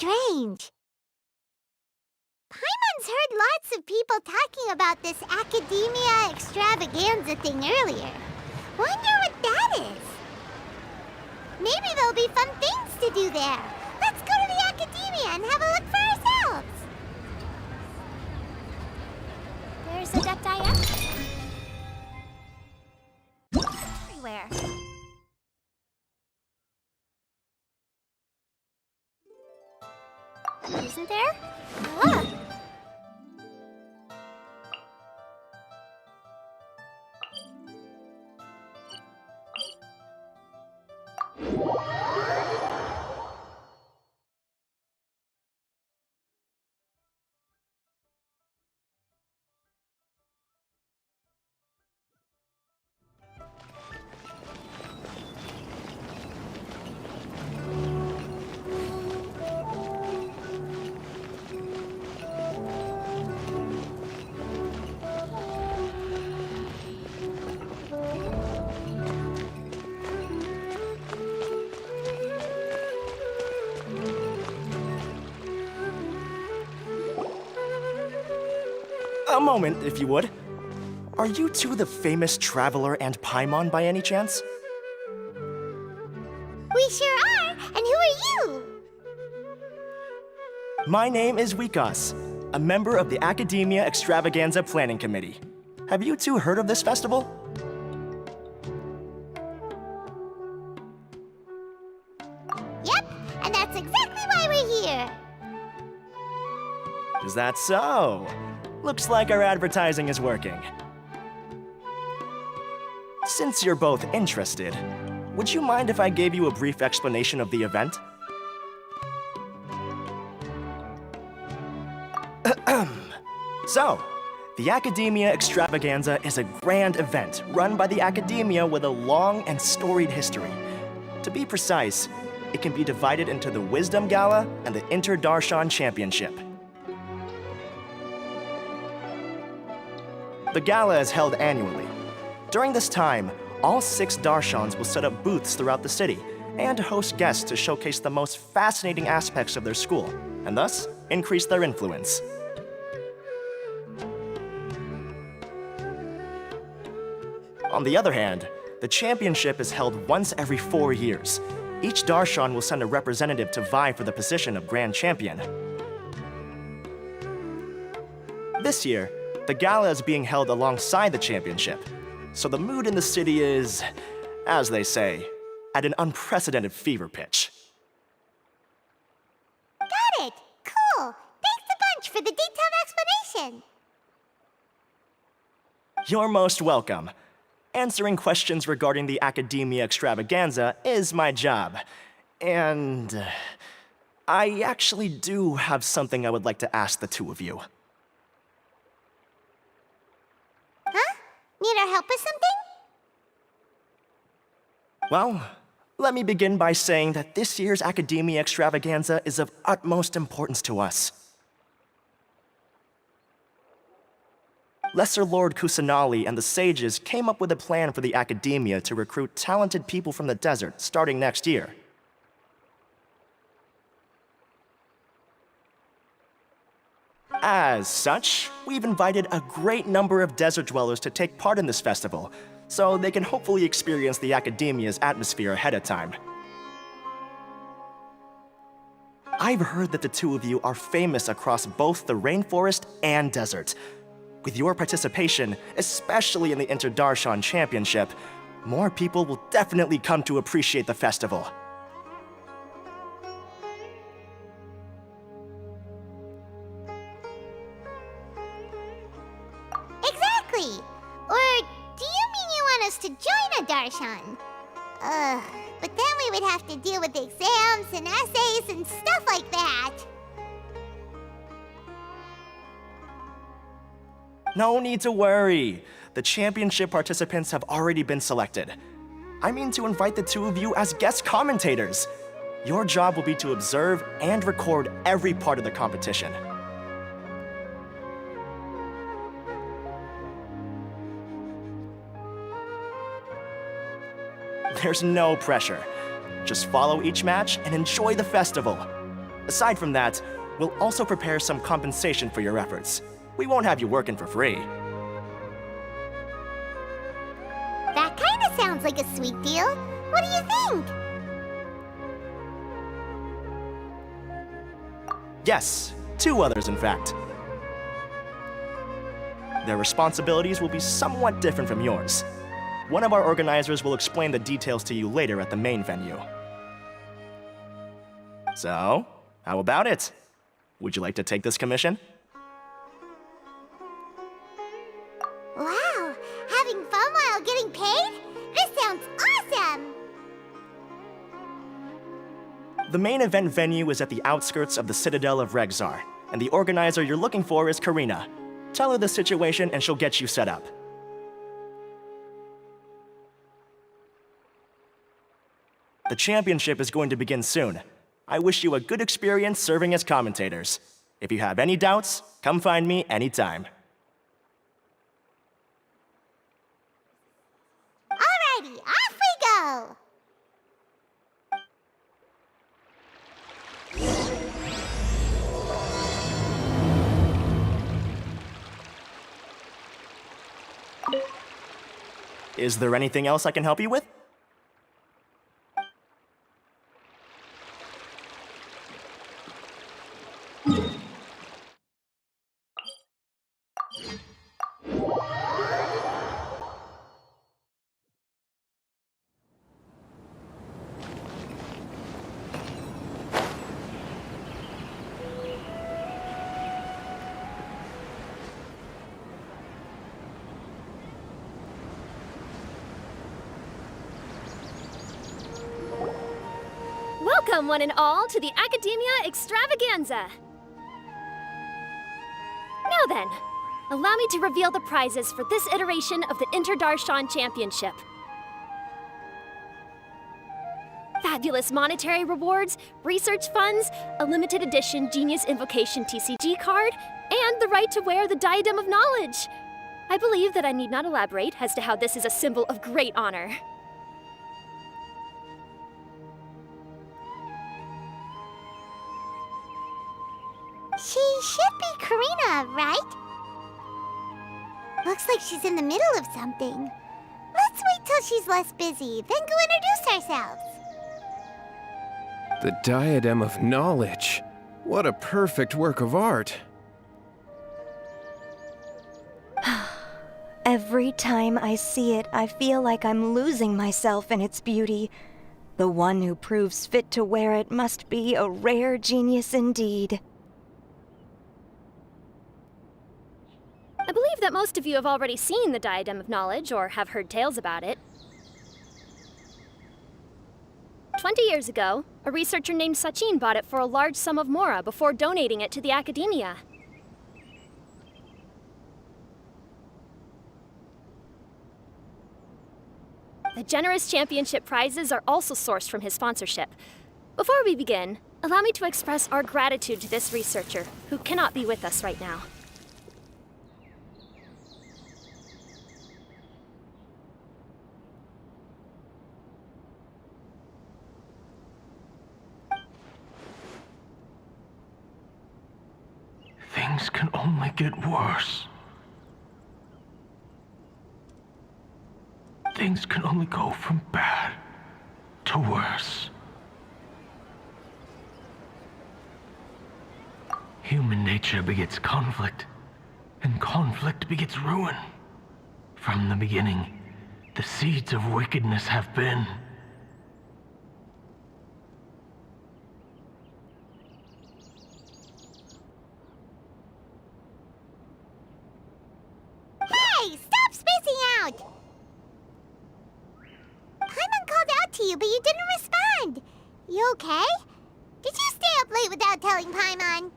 strange. Paimon's heard lots of people talking about this academia extravaganza thing earlier. Wonder what that is. Maybe there'll be fun things to do there. Let's go to the academia and have a look for ourselves. There's a duck everywhere. Isn't there? Look! A moment, if you would. Are you two the famous Traveler and Paimon by any chance? We sure are! And who are you? My name is Wikas, a member of the Academia Extravaganza Planning Committee. Have you two heard of this festival? Yep, and that's exactly why we're here. Is that so? Looks like our advertising is working. Since you're both interested, would you mind if I gave you a brief explanation of the event? So, the Academia Extravaganza is a grand event run by the Academia with a long and storied history. To be precise, it can be divided into the Wisdom Gala and the Inter-Darshan Championship. The gala is held annually. During this time, all 6 Darshans will set up booths throughout the city and host guests to showcase the most fascinating aspects of their school, and thus increase their influence. On the other hand, the championship is held once every 4 years. Each Darshan will send a representative to vie for the position of Grand Champion. This year, the gala is being held alongside the championship, so the mood in the city is, as they say, at an unprecedented fever pitch. Got it! Cool! Thanks a bunch for the detailed explanation! You're most welcome. Answering questions regarding the Academia Extravaganza is my job. And I actually do have something I would like to ask the two of you. Huh? Need our help with something? Well, let me begin by saying that this year's Academia Extravaganza is of utmost importance to us. Lesser Lord Kusanali and the sages came up with a plan for the Academia to recruit talented people from the desert starting next year. As such, we've invited a great number of desert dwellers to take part in this festival, so they can hopefully experience the Academia's atmosphere ahead of time. I've heard that the two of you are famous across both the rainforest and desert. With your participation, especially in the Inter-Darshan Championship, more people will definitely come to appreciate the festival. Exactly! Or do you mean you want us to join a Darshan? But then we would have to deal with exams and essays and stuff like that. No need to worry. The championship participants have already been selected. I mean to invite the two of you as guest commentators. Your job will be to observe and record every part of the competition. There's no pressure. Just follow each match and enjoy the festival. Aside from that, we'll also prepare some compensation for your efforts. We won't have you working for free. That kind of sounds like a sweet deal. What do you think? Yes, 2 others in fact. Their responsibilities will be somewhat different from yours. One of our organizers will explain the details to you later at the main venue. So, how about it? Would you like to take this commission? Wow, having fun while getting paid? This sounds awesome! The main event venue is at the outskirts of the Citadel of Regzar, and the organizer you're looking for is Karina. Tell her the situation and she'll get you set up. The championship is going to begin soon. I wish you a good experience serving as commentators. If you have any doubts, come find me anytime. Alrighty, off we go! Is there anything else I can help you with? Welcome, one and all, to the Academia Extravaganza! Now then, allow me to reveal the prizes for this iteration of the Interdarshan Championship. Fabulous monetary rewards, research funds, a limited edition Genius Invocation TCG card, and the right to wear the Diadem of Knowledge. I believe that I need not elaborate as to how this is a symbol of great honor. She should be Karina, right? Looks like she's in the middle of something. Let's wait till she's less busy, then go introduce ourselves. The Diadem of Knowledge. What a perfect work of art. Every time I see it, I feel like I'm losing myself in its beauty. The one who proves fit to wear it must be a rare genius indeed. I believe that most of you have already seen the Diadem of Knowledge or have heard tales about it. 20 years ago, a researcher named Sachin bought it for a large sum of mora before donating it to the Academia. The generous championship prizes are also sourced from his sponsorship. Before we begin, allow me to express our gratitude to this researcher, who cannot be with us right now. Things can only get worse. Things can only go from bad to worse. Human nature begets conflict, and conflict begets ruin. From the beginning, the seeds of wickedness have been. Hey, stop spacing out! Paimon called out to you, but you didn't respond. You okay? Did you stay up late without telling Paimon?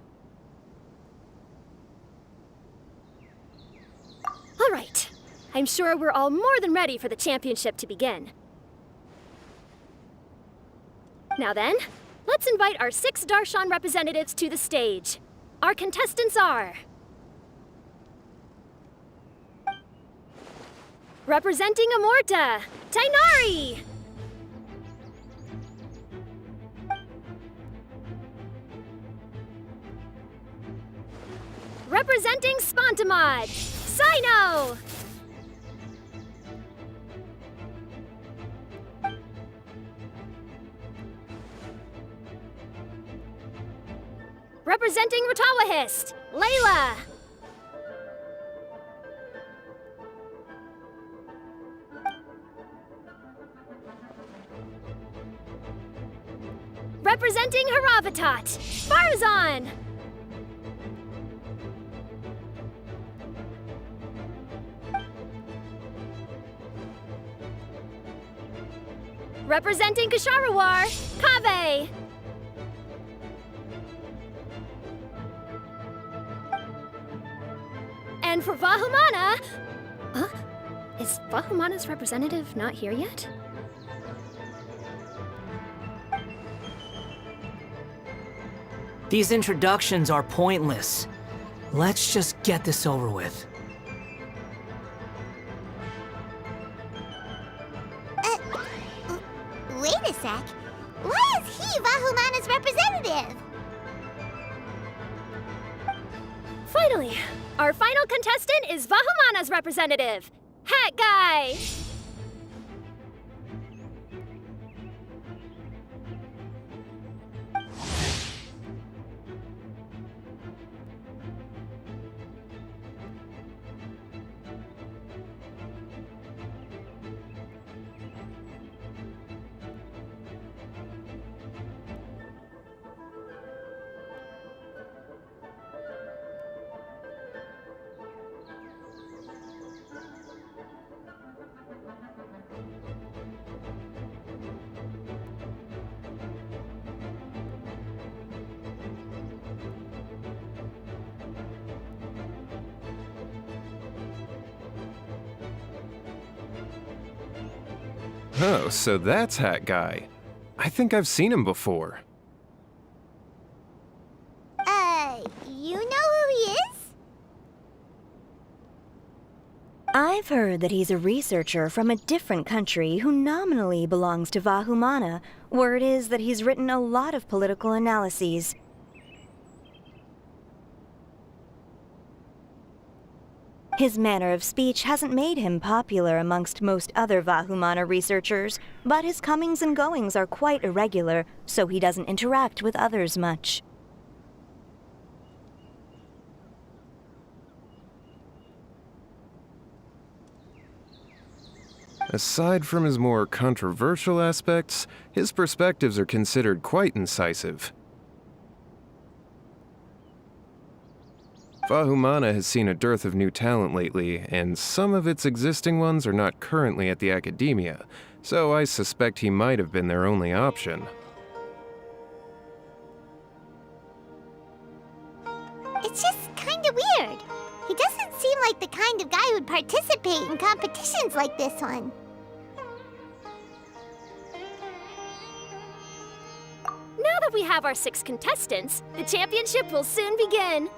All right. I'm sure we're all more than ready for the championship to begin. Now then, let's invite our 6 Darshan representatives to the stage. Our contestants are... representing Amorta, Tainari! Representing Spontamod, Sino! Representing Ratawahist, Layla! Representing Haravatat, Farazan! Representing Kasharawar, Kaveh! And for Vahumana... Is Vahumana's representative not here yet? These introductions are pointless. Let's just get this over with. Wait a sec. Why is he Vahumana's representative? Finally, our final contestant is Vahumana's representative, Hat Guy! Oh, so that's Hat Guy. I think I've seen him before. You know who he is? I've heard that he's a researcher from a different country who nominally belongs to Vahumana. Word is that he's written a lot of political analyses. His manner of speech hasn't made him popular amongst most other Vahumana researchers, but his comings and goings are quite irregular, so he doesn't interact with others much. Aside from his more controversial aspects, his perspectives are considered quite incisive. Vahumana has seen a dearth of new talent lately, and some of its existing ones are not currently at the academia, so I suspect he might have been their only option. It's just kinda weird. He doesn't seem like the kind of guy who'd participate in competitions like this one. Now that we have our 6 contestants, the championship will soon begin.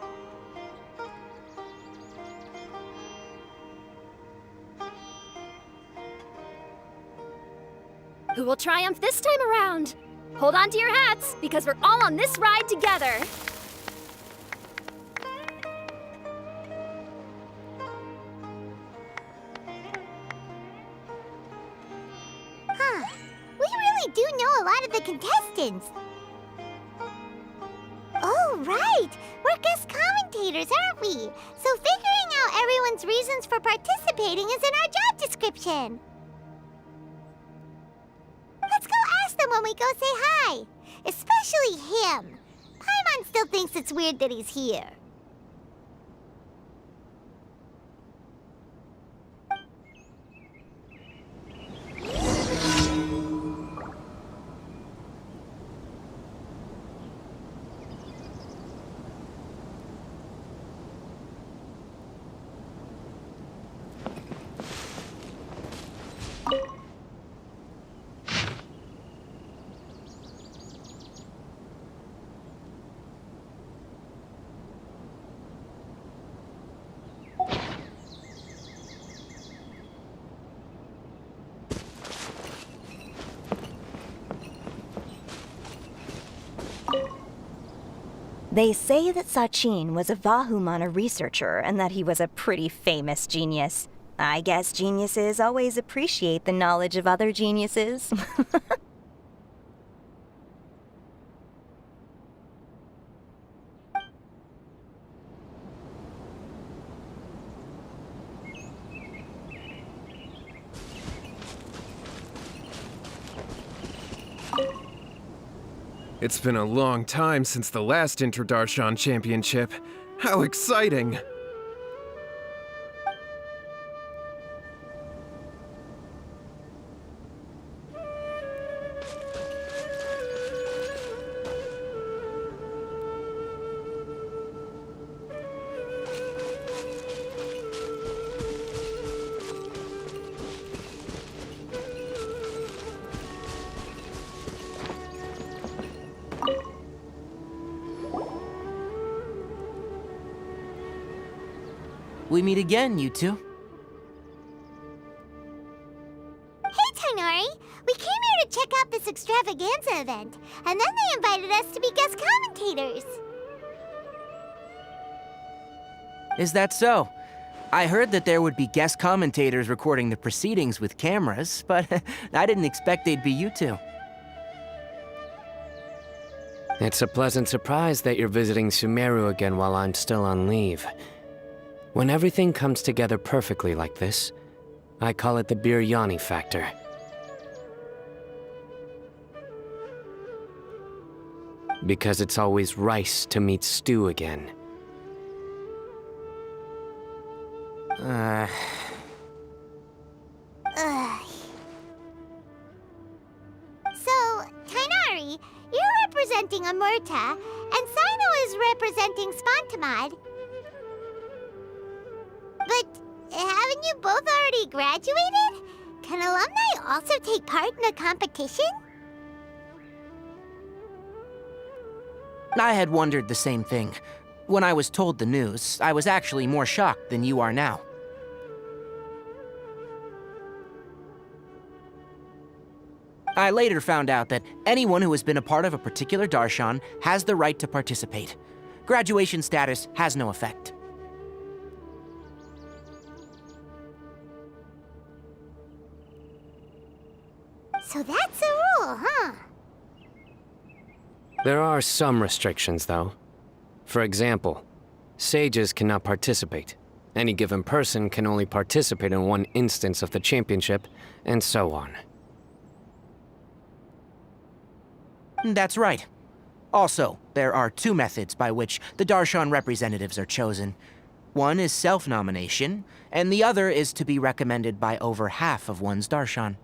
Who will triumph this time around? Hold on to your hats, because we're all on this ride together. Huh. We really do know a lot of the contestants. Oh, right! We're guest commentators, aren't we? So figuring out everyone's reasons for participating is in our job description. Let's go ask them when we go say hi. Especially him. Paimon still thinks it's weird that he's here. They say that Sachin was a Vahumana researcher and that he was a pretty famous genius. I guess geniuses always appreciate the knowledge of other geniuses. It's been a long time since the last Interdarshan Championship. How exciting! We meet again, you two. Hey, Tainari! We came here to check out this extravaganza event, and then they invited us to be guest commentators. Is that so? I heard that there would be guest commentators recording the proceedings with cameras, but I didn't expect they'd be you two. It's a pleasant surprise that you're visiting Sumeru again while I'm still on leave. When everything comes together perfectly like this, I call it the biryani factor. Because it's always rice to meet stew again. Ugh. So, Tainari, you're representing Amurta, and Sino is representing Spantamad. But haven't you both already graduated? Can alumni also take part in the competition? I had wondered the same thing. When I was told the news, I was actually more shocked than you are now. I later found out that anyone who has been a part of a particular darshan has the right to participate. Graduation status has no effect. So that's a rule, huh? There are some restrictions, though. For example, sages cannot participate. Any given person can only participate in one instance of the championship, and so on. That's right. Also, there are two methods by which the darshan representatives are chosen. One is self-nomination, and the other is to be recommended by over half of one's darshan.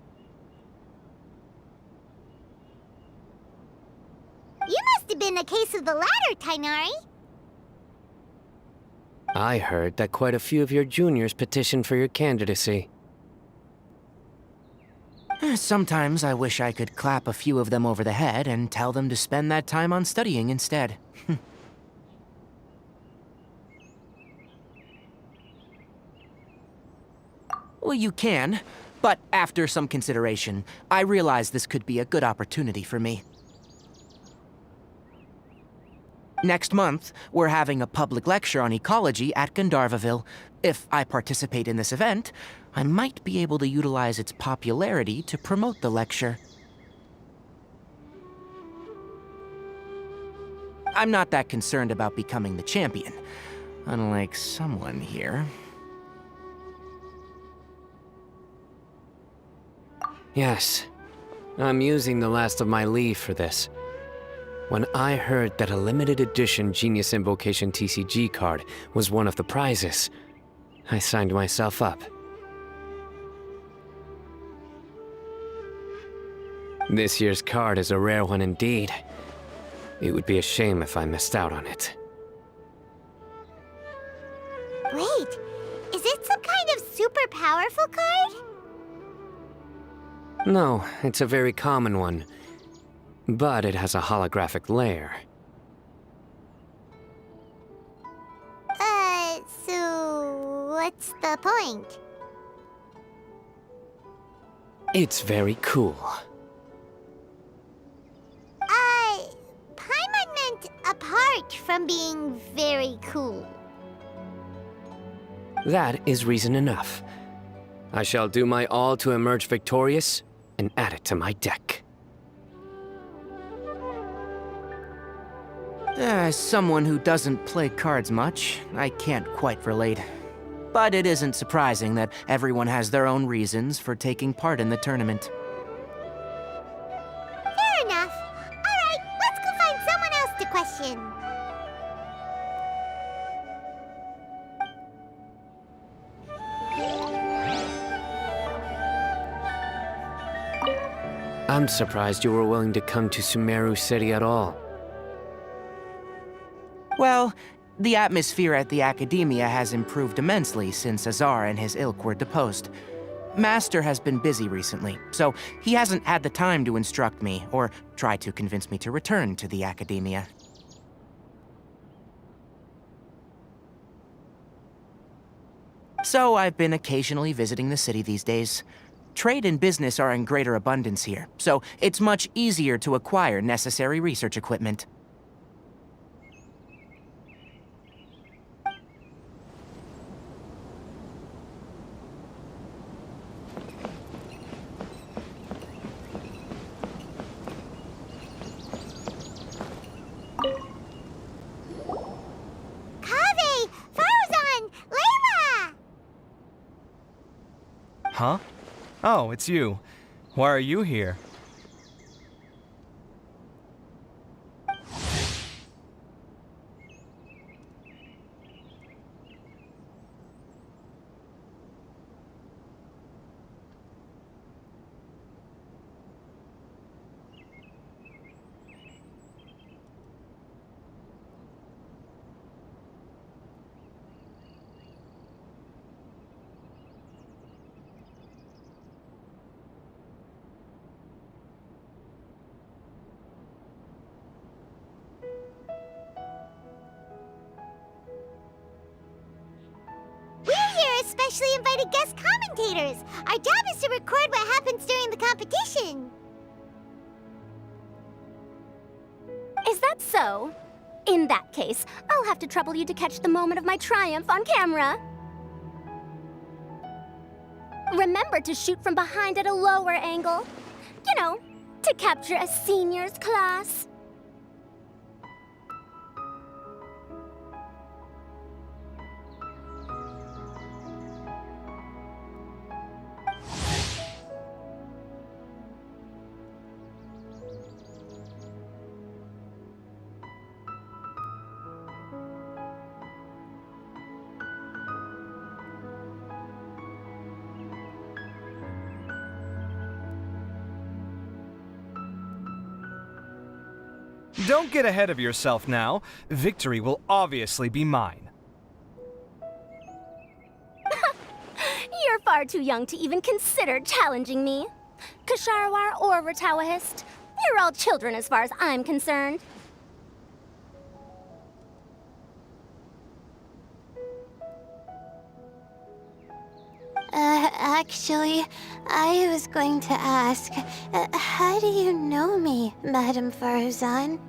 You must have been a case of the latter, Tainari. I heard that quite a few of your juniors petitioned for your candidacy. Sometimes I wish I could clap a few of them over the head and tell them to spend that time on studying instead. Well, you can, but after some consideration, I realize this could be a good opportunity for me. Next month, we're having a public lecture on ecology at Gandharvaville. If I participate in this event, I might be able to utilize its popularity to promote the lecture. I'm not that concerned about becoming the champion, unlike someone here. Yes, I'm using the last of my leave for this. When I heard that a limited edition Genius Invocation TCG card was one of the prizes, I signed myself up. This year's card is a rare one indeed. It would be a shame if I missed out on it. Wait, is it some kind of super powerful card? No, it's a very common one. But it has a holographic layer. So what's the point? It's very cool. Paimon meant apart from I'm being very cool. That is reason enough. I shall do my all to emerge victorious and add it to my deck. As someone who doesn't play cards much, I can't quite relate. But it isn't surprising that everyone has their own reasons for taking part in the tournament. Fair enough. Alright, let's go find someone else to question. I'm surprised you were willing to come to Sumeru City at all. Well, the atmosphere at the Academia has improved immensely since Azar and his ilk were deposed. Master has been busy recently, so he hasn't had the time to instruct me or try to convince me to return to the Academia. So I've been occasionally visiting the city these days. Trade and business are in greater abundance here, so it's much easier to acquire necessary research equipment. Huh? Oh, it's you. Why are you here? Specially invited guest commentators. Our job is to record what happens during the competition. Is that so? In that case, I'll have to trouble you to catch the moment of my triumph on camera. Remember to shoot from behind at a lower angle. You know, to capture a seniors class. Don't get ahead of yourself now. Victory will obviously be mine. You're far too young to even consider challenging me. Kasharawar or Ratawahist, you're all children as far as I'm concerned. Actually, I was going to ask, how do you know me, Madame Faruzan?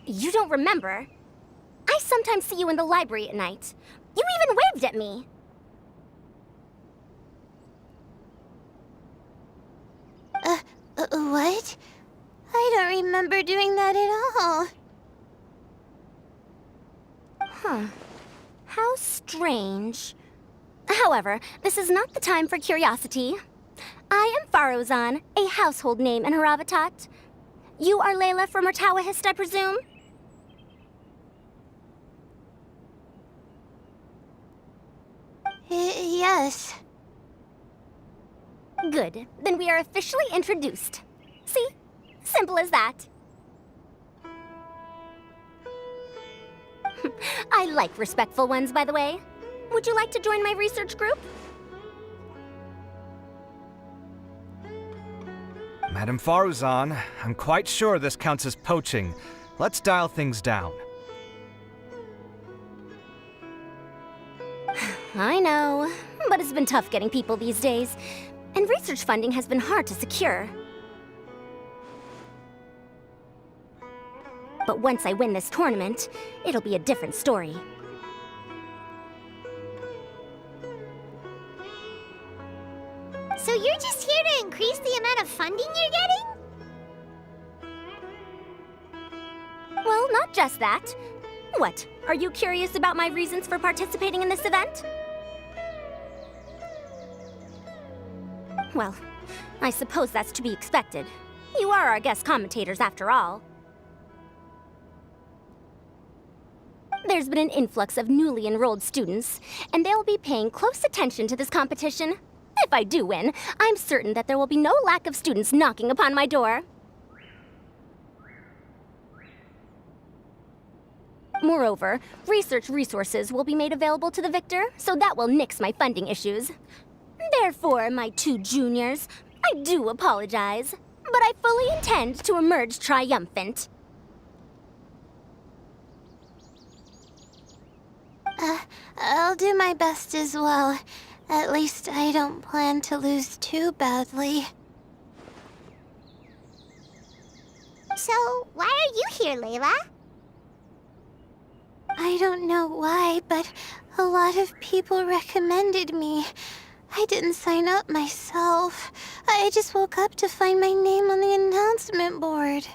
You don't remember? I sometimes see you in the library at night. You even waved at me. What? I don't remember doing that at all. Huh. How strange. However, this is not the time for curiosity. I am Faruzan, a household name in Haravatat. You are Layla from Ratawahist, I presume? Yes. Good. Then we are officially introduced. See? Simple as that. I like respectful ones, by the way. Would you like to join my research group? Madame Faruzan, I'm quite sure this counts as poaching. Let's dial things down. I know, but it's been tough getting people these days, and research funding has been hard to secure. But once I win this tournament, it'll be a different story. So you're just here to increase the amount of funding you're getting? Well, not just that. What, are you curious about my reasons for participating in this event? Well, I suppose that's to be expected. You are our guest commentators after all. There's been an influx of newly enrolled students, and they'll be paying close attention to this competition. If I do win, I'm certain that there will be no lack of students knocking upon my door. Moreover, research resources will be made available to the victor, so that will nix my funding issues. Therefore, my two juniors, I do apologize, but I fully intend to emerge triumphant. I'll do my best as well. At least I don't plan to lose too badly. So, why are you here, Layla? I don't know why, but a lot of people recommended me. I didn't sign up myself. I just woke up to find my name on the announcement board.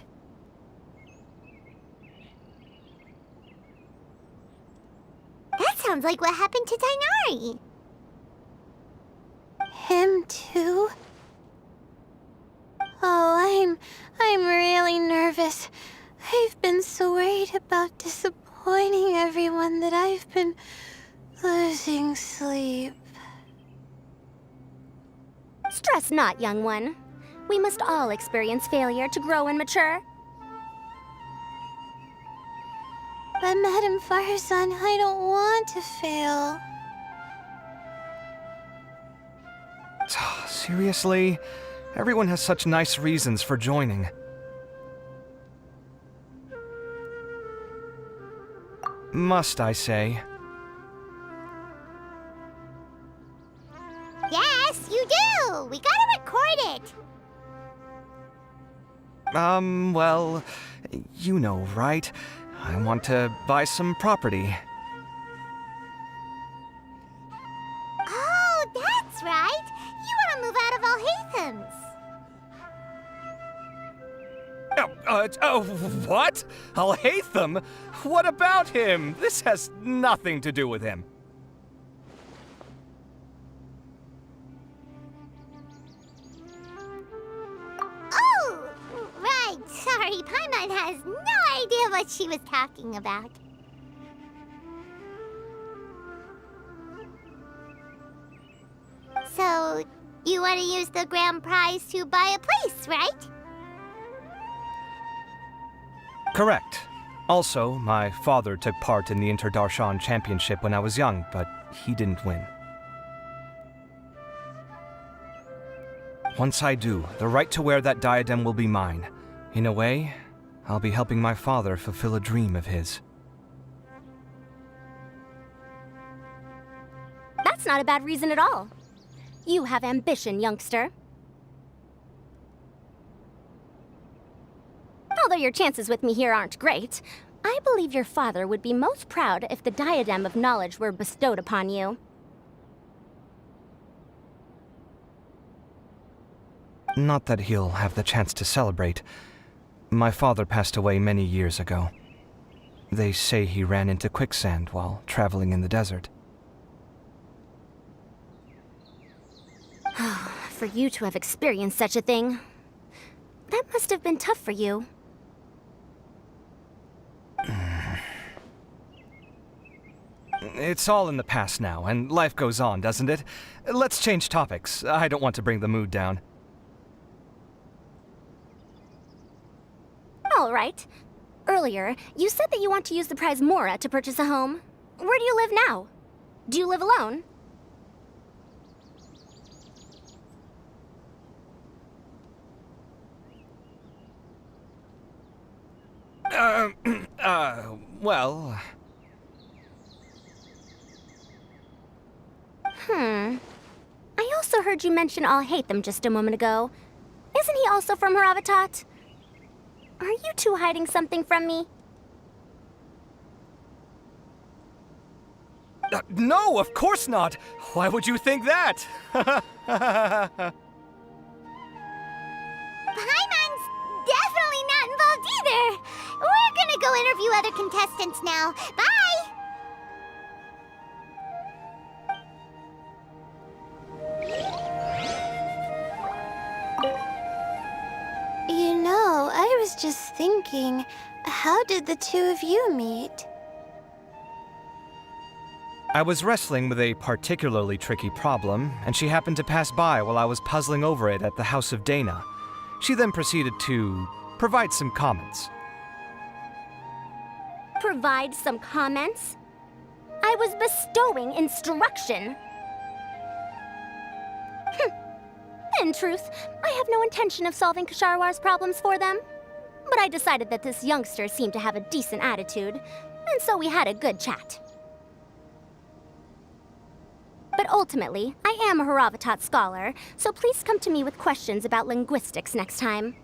That sounds like what happened to Dainari. Him too? Oh, I'm really nervous. I've been so worried about disappointing everyone that I've been losing sleep. Stress not, young one. We must all experience failure to grow and mature. But Madame Faruzan, I don't want to fail. Seriously? Everyone has such nice reasons for joining. Must I say? Yes, you do! We gotta record it! Well, you know, right? I want to buy some property. Oh, that's right! You want to move out of Alhaitham's. What? Alhaitham? What about him? This has nothing to do with him. Oh, right. Sorry, Paimon has no idea what she was talking about. So, you want to use the grand prize to buy a place, right? Correct. Also, my father took part in the Inter-Darshan Championship when I was young, but he didn't win. Once I do, the right to wear that diadem will be mine. In a way, I'll be helping my father fulfill a dream of his. That's not a bad reason at all. You have ambition, youngster. Although your chances with me here aren't great, I believe your father would be most proud if the diadem of knowledge were bestowed upon you. Not that he'll have the chance to celebrate. My father passed away many years ago. They say he ran into quicksand while traveling in the desert. For you to have experienced such a thing, that must have been tough for you. It's all in the past now, and life goes on, doesn't it? Let's change topics. I don't want to bring the mood down. All right. Earlier, you said that you want to use the prize Mora to purchase a home. Where do you live now? Do you live alone? Well... I also heard you mention I'll hate them just a moment ago. Isn't he also from Haravatat? Are you two hiding something from me? No, of course not! Why would you think that? Paimon's definitely not involved either. We're gonna go interview other contestants now. Bye! You know, I was just thinking, how did the two of you meet? I was wrestling with a particularly tricky problem, and she happened to pass by while I was puzzling over it at the House of Dana. She then proceeded to provide some comments. Provide some comments? I was bestowing instruction. In truth, I have no intention of solving Ksharowar's problems for them. But I decided that this youngster seemed to have a decent attitude, and so we had a good chat. But ultimately, I am a Haravatat scholar, so please come to me with questions about linguistics next time.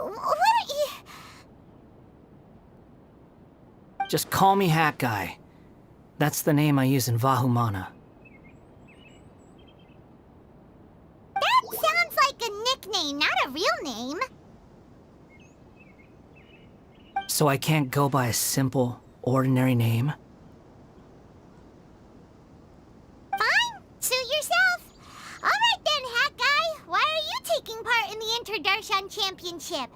What are you... Just call me Hat Guy. That's the name I use in Vahumana. That sounds like a nickname, not a real name. So I can't go by a simple, ordinary name? Fine, suit yourself. All right then, Hat Guy. Why are you taking part in the Inter-Darshan Championship?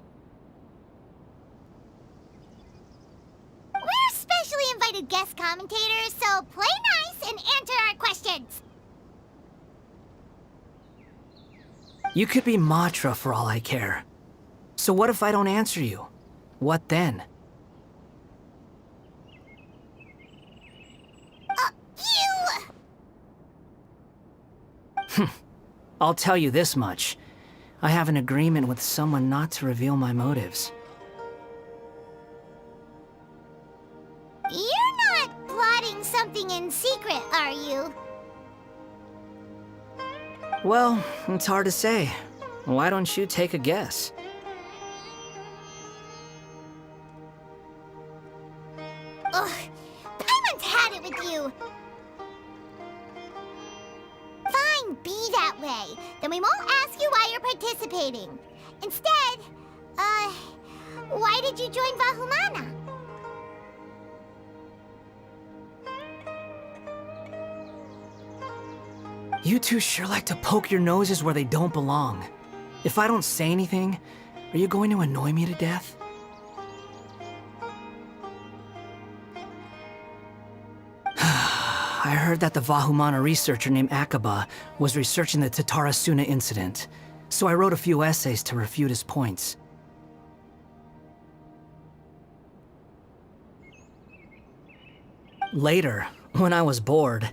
We're specially invited guest commentators, so play nice and answer our questions. You could be Matra for all I care. So what if I don't answer you? What then? You... I'll tell you this much. I have an agreement with someone not to reveal my motives. You're not plotting something in secret, are you? Well, it's hard to say. Why don't you take a guess? Ugh, Paimon's had it with you. Fine, be that way. Then we won't ask you why you're participating. Instead, why did you join Vahumana? You two sure like to poke your noses where they don't belong. If I don't say anything, are you going to annoy me to death? I heard that the Vahumana researcher named Akaba was researching the Tatarasuna incident, so I wrote a few essays to refute his points. Later, when I was bored,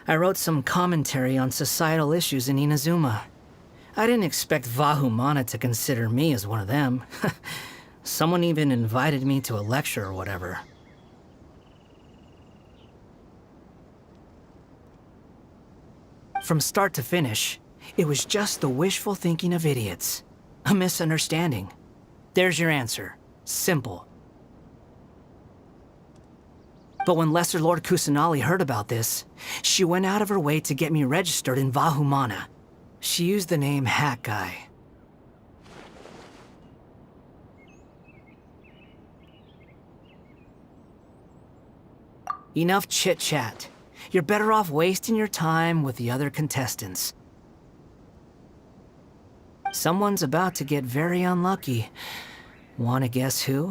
I wrote some commentary on societal issues in Inazuma. I didn't expect Vahumana to consider me as one of them. Someone even invited me to a lecture or whatever. From start to finish, it was just the wishful thinking of idiots. A misunderstanding. There's your answer. Simple. But when Lesser Lord Kusanali heard about this, she went out of her way to get me registered in Vahumana. She used the name Hat Guy. Enough chit-chat. You're better off wasting your time with the other contestants. Someone's about to get very unlucky. Wanna guess who?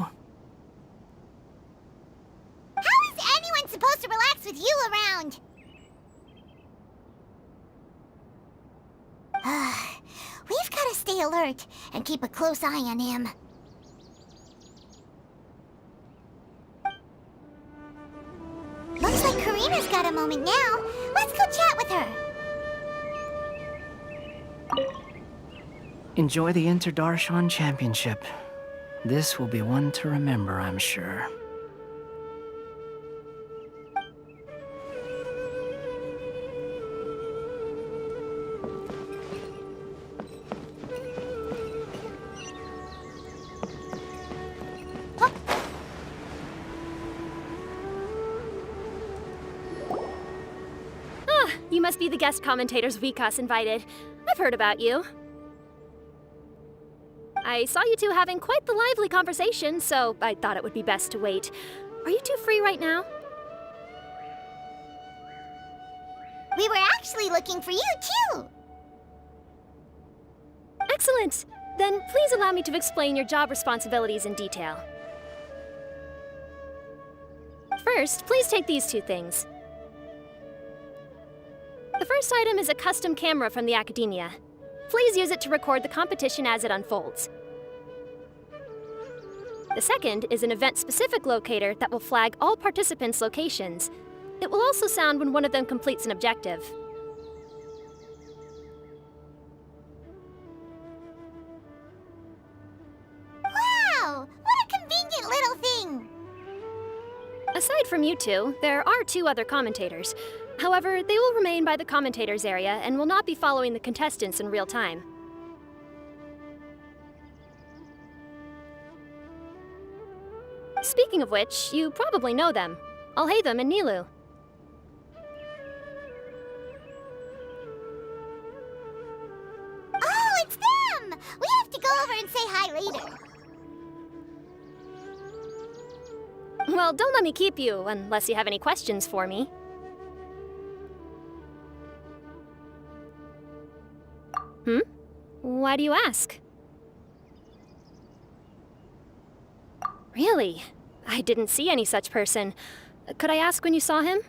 How is anyone supposed to relax with you around? We've got to stay alert and keep a close eye on him. Looks like Karina's got a moment now. Let's go chat with her. Enjoy the Interdarshan Championship. This will be one to remember, I'm sure. You must be the guest commentators Vikas invited. I've heard about you. I saw you two having quite the lively conversation, so I thought it would be best to wait. Are you two free right now? We were actually looking for you, too. Excellent. Then please allow me to explain your job responsibilities in detail. First, please take these two things. The first item is a custom camera from the Academia. Please use it to record the competition as it unfolds. The second is an event-specific locator that will flag all participants' locations. It will also sound when one of them completes an objective. Wow! What a convenient little thing! Aside from you two, there are two other commentators. However, they will remain by the commentators area and will not be following the contestants in real time. Speaking of which, you probably know them. Alhaitham and Nilu. Oh, it's them! We have to go over and say hi later. Well, don't let me keep you, unless you have any questions for me. Why do you ask? Really? I didn't see any such person. Could I ask when you saw him?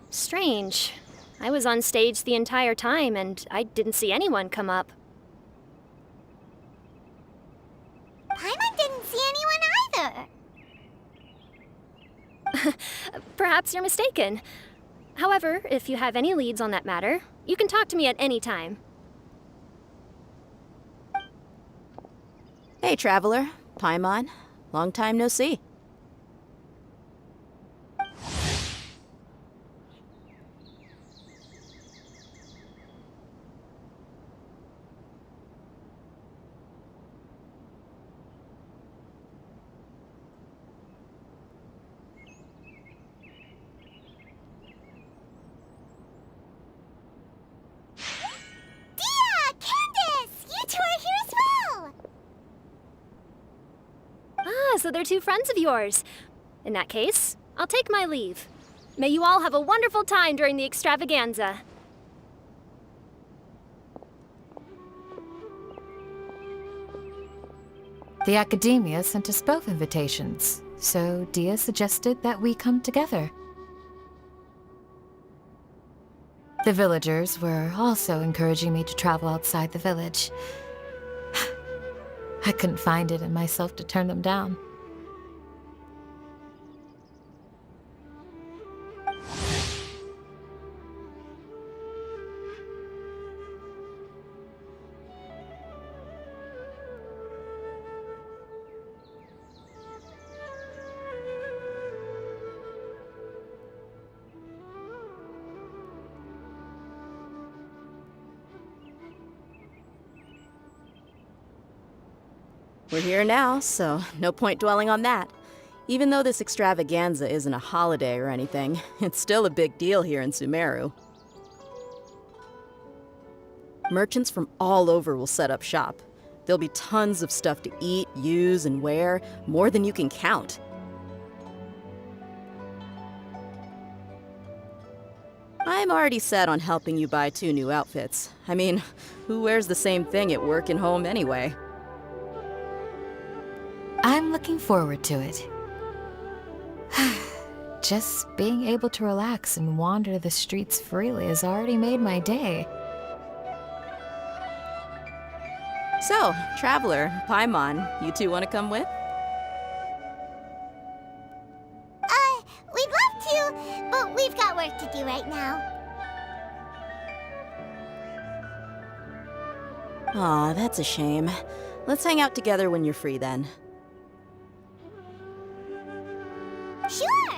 Strange. I was on stage the entire time, and I didn't see anyone come up. Paimon didn't see anyone either. Perhaps you're mistaken. However, if you have any leads on that matter, you can talk to me at any time. Hey, Traveler. Paimon. Long time no see. So they're two friends of yours. In that case, I'll take my leave. May you all have a wonderful time during the extravaganza. The Academia sent us both invitations, so Dia suggested that we come together. The villagers were also encouraging me to travel outside the village. I couldn't find it in myself to turn them down. We're here now, so no point dwelling on that. Even though this extravaganza isn't a holiday or anything, it's still a big deal here in Sumeru. Merchants from all over will set up shop. There'll be tons of stuff to eat, use, and wear, more than you can count. I'm already set on helping you buy 2 new outfits. I mean, who wears the same thing at work and home anyway? I'm looking forward to it. Just being able to relax and wander the streets freely has already made my day. So, Traveler, Paimon, you two want to come with? We'd love to, but we've got work to do right now. Aw, that's a shame. Let's hang out together when you're free then. Sure!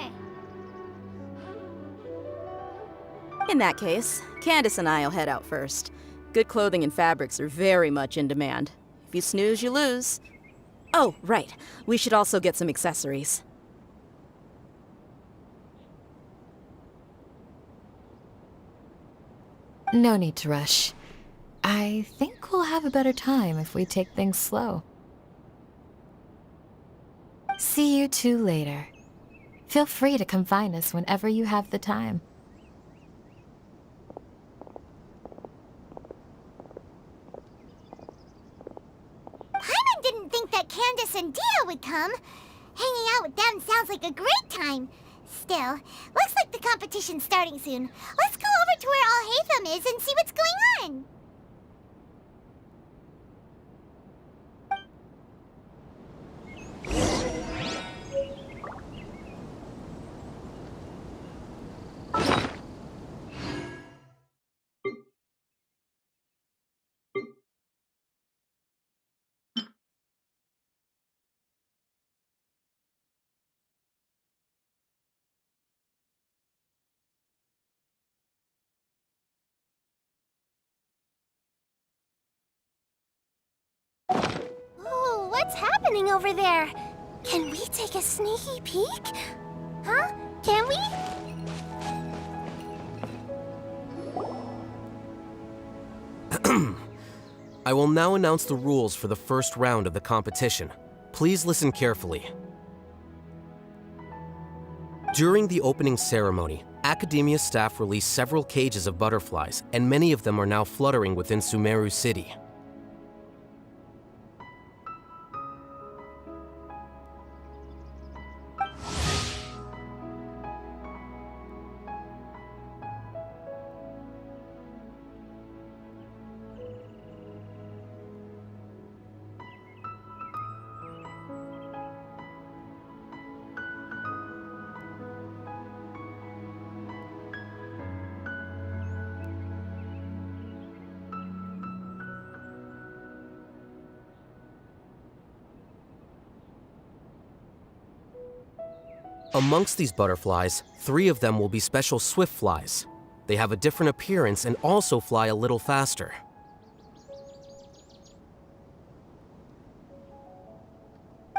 In that case, Candace and I'll head out first. Good clothing and fabrics are very much in demand. If you snooze, you lose. Oh, right. We should also get some accessories. No need to rush. I think we'll have a better time if we take things slow. See you two later. Feel free to come find us whenever you have the time. Paimon didn't think that Candace and Dia would come. Hanging out with them sounds like a great time. Still, looks like the competition's starting soon. Let's go over to where Alhaitham is and see what's going on. Oh, what's happening over there? Can we take a sneaky peek? Huh? Can we? I will now announce the rules for the first round of the competition. Please listen carefully. During the opening ceremony, Academia staff released several cages of butterflies, and many of them are now fluttering within Sumeru City. Amongst these butterflies, 3 of them will be special swift flies. They have a different appearance and also fly a little faster.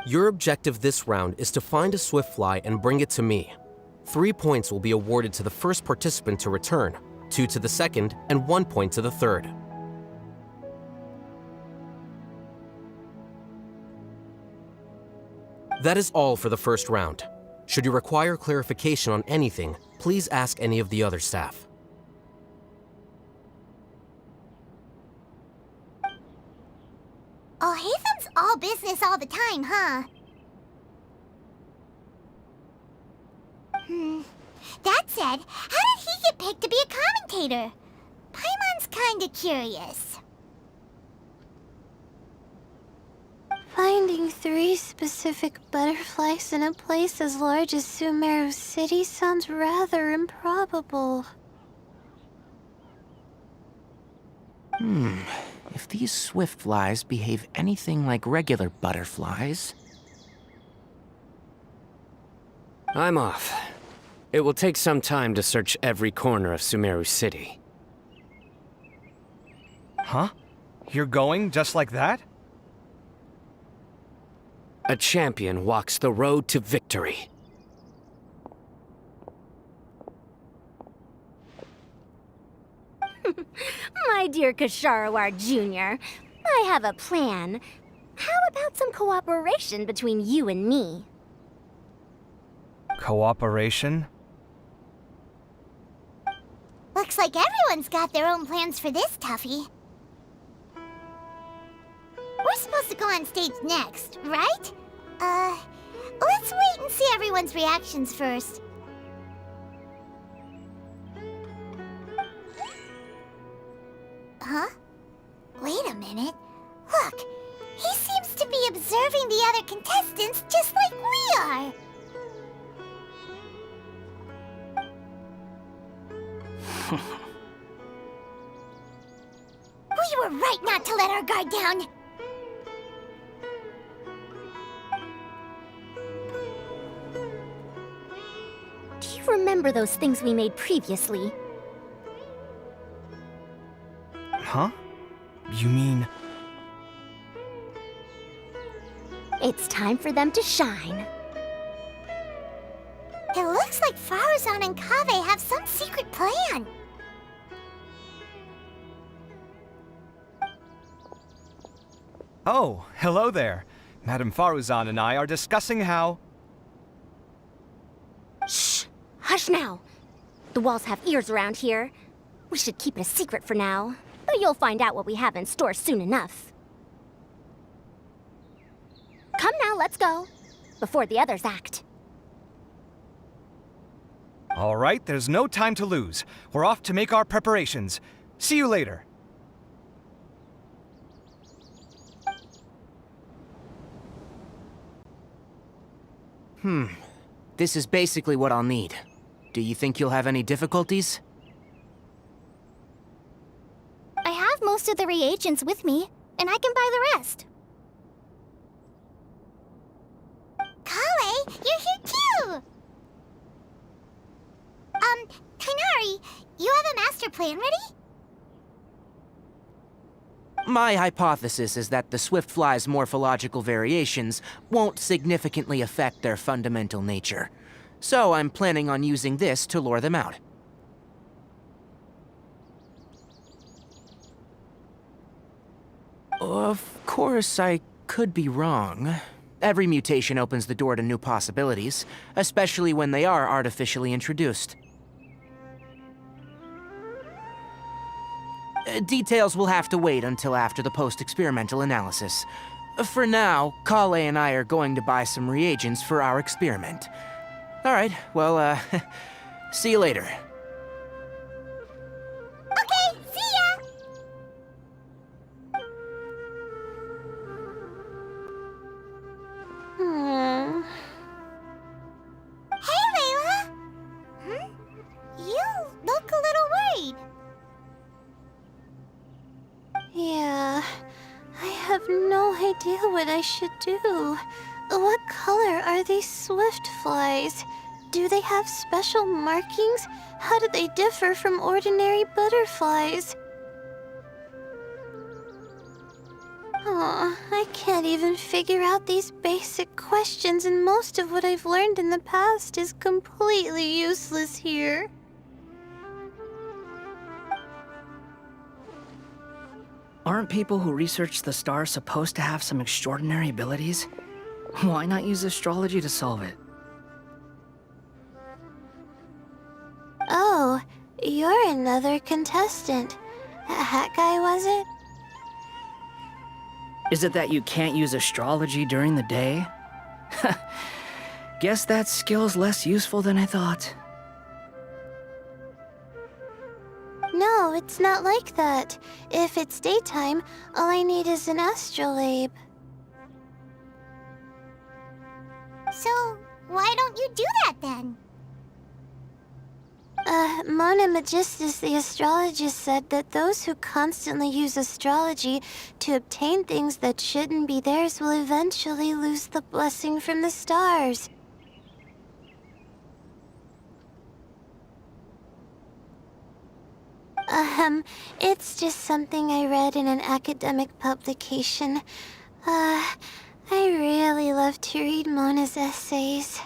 Your objective this round is to find a swift fly and bring it to me. 3 points will be awarded to the first participant to return, 2 to the second, and 1 point to the third. That is all for the first round. Should you require clarification on anything, please ask any of the other staff. Alhaitham's all business all the time, huh? That said, how did he get picked to be a commentator? Paimon's kinda curious. Finding 3 specific butterflies in a place as large as Sumeru City sounds rather improbable. If these swift flies behave anything like regular butterflies... I'm off. It will take some time to search every corner of Sumeru City. Huh? You're going just like that? A champion walks the road to victory. My dear Kasharawar Jr., I have a plan. How about some cooperation between you and me? Cooperation? Looks like everyone's got their own plans for this, Tuffy. We're supposed to go on stage next, right? Let's wait and see everyone's reactions first. Huh? Wait a minute. Look, he seems to be observing the other contestants just like we are. We were right not to let our guard down. Do you remember those things we made previously? Huh? You mean... It's time for them to shine. It looks like Faruzan and Kaveh have some secret plan. Oh, hello there. Madame Faruzan and I are discussing how... Shh! Hush now! The walls have ears around here. We should keep it a secret for now, but you'll find out what we have in store soon enough. Come now, let's go, before the others act. All right, there's no time to lose. We're off to make our preparations. See you later. This is basically what I'll need. Do you think you'll have any difficulties? I have most of the reagents with me, and I can buy the rest. Kale, you're here too! Kainari, you have a master plan ready? My hypothesis is that the Swiftfly's morphological variations won't significantly affect their fundamental nature. So I'm planning on using this to lure them out. Of course, I could be wrong. Every mutation opens the door to new possibilities, especially when they are artificially introduced. Details will have to wait until after the post-experimental analysis. For now, Kale and I are going to buy some reagents for our experiment. Alright, well, see you later. Okay, see ya! Hey, Layla! You look a little worried. Yeah, I have no idea what I should do. What color are these swift flies? Do they have special markings? How do they differ from ordinary butterflies? I can't even figure out these basic questions, and most of what I've learned in the past is completely useless here. Aren't people who research the stars supposed to have some extraordinary abilities? Why not use astrology to solve it? Oh, you're another contestant. That guy, was it? Is it that you can't use astrology during the day? Guess that skill's less useful than I thought. No, it's not like that. If it's daytime, all I need is an astrolabe. So, why don't you do that then? Mona Magistus, the astrologist, said that those who constantly use astrology to obtain things that shouldn't be theirs will eventually lose the blessing from the stars. It's just something I read in an academic publication. I really love to read Mona's essays.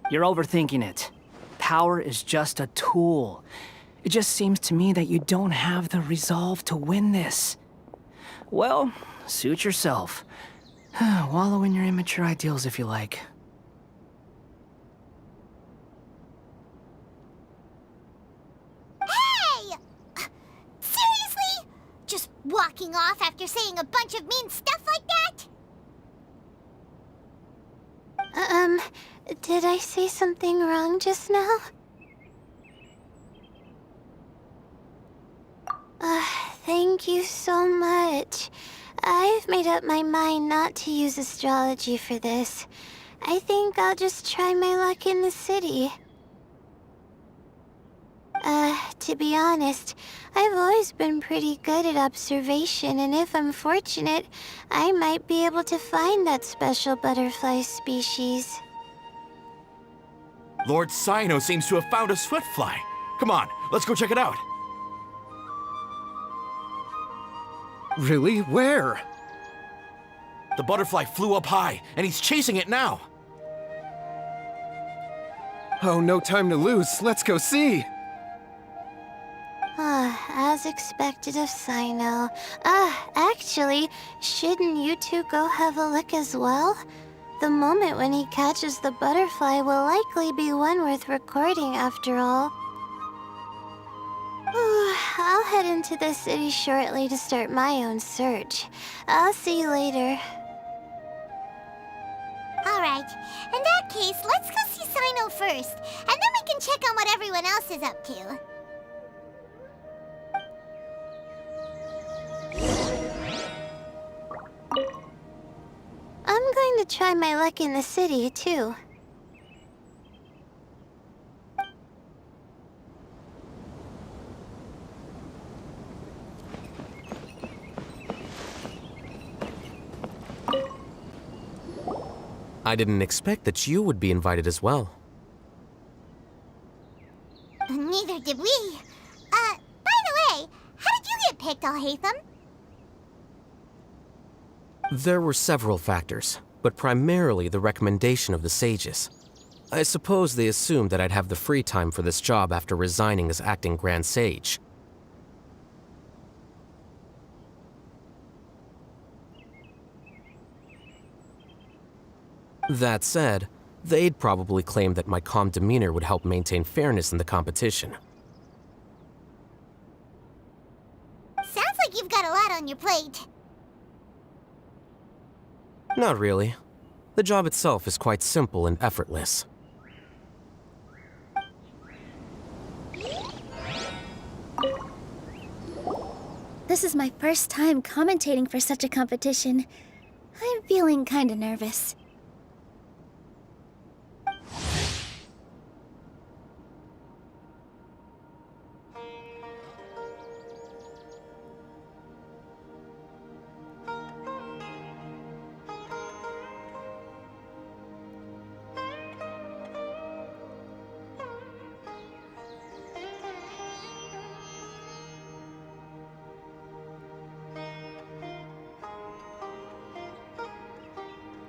You're overthinking it. Power is just a tool. It just seems to me that you don't have the resolve to win this. Well, suit yourself. Wallow in your immature ideals if you like. Hey! Seriously? Just walking off after saying a bunch of mean stuff like that? Did I say something wrong just now? Thank you so much. I've made up my mind not to use astrology for this. I think I'll just try my luck in the city. To be honest, I've always been pretty good at observation, and if I'm fortunate, I might be able to find that special butterfly species. Lord Cyno seems to have found a swiftfly. Come on, let's go check it out. Really? Where? The butterfly flew up high, and he's chasing it now. Oh, no time to lose. Let's go see. As expected of Cyno. Actually, shouldn't you two go have a look as well? The moment when he catches the butterfly will likely be one worth recording after all. I'll head into the city shortly to start my own search. I'll see you later. Alright, in that case, let's go see Cyno first, and then we can check on what everyone else is up to. I'm going to try my luck in the city, too. I didn't expect that you would be invited as well. Neither did we. By the way, how did you get picked, Alhaitham? There were several factors, but primarily the recommendation of the sages. I suppose they assumed that I'd have the free time for this job after resigning as acting Grand Sage. That said, they'd probably claim that my calm demeanor would help maintain fairness in the competition. Sounds like you've got a lot on your plate. Not really. The job itself is quite simple and effortless. This is my first time commentating for such a competition. I'm feeling kinda nervous.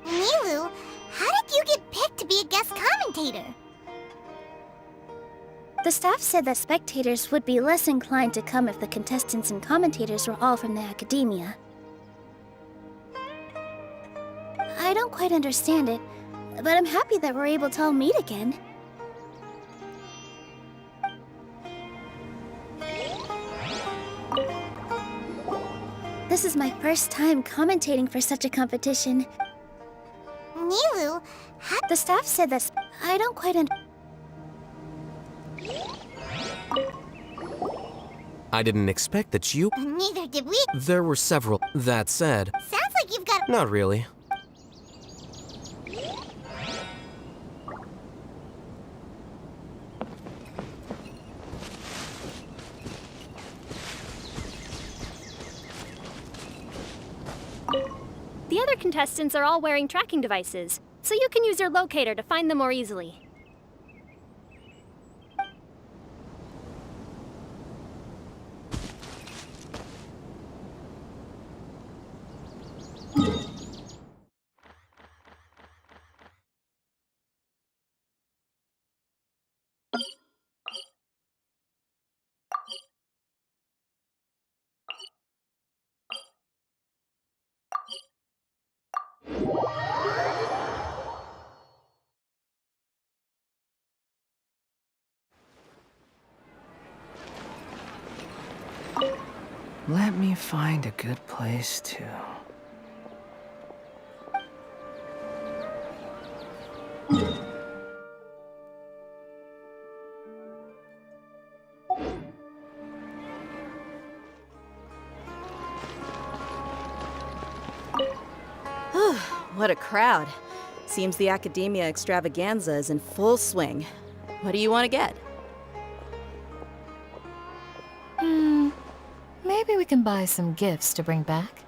Nilu, how did you get picked to be a guest commentator? The staff said that spectators would be less inclined to come if the contestants and commentators were all from the academia. I don't quite understand it, but I'm happy that we're able to all meet again. This is my first time commentating for such a competition. Nilu, The staff said that I don't quite I didn't expect that you... Neither did we. There were several. That said, Sounds like you've got... not really. The other contestants are all wearing tracking devices, so you can use your locator to find them more easily. Let me find a good place to... What a crowd. Seems the Academia extravaganza is in full swing. What do you want to get? Maybe we can buy some gifts to bring back.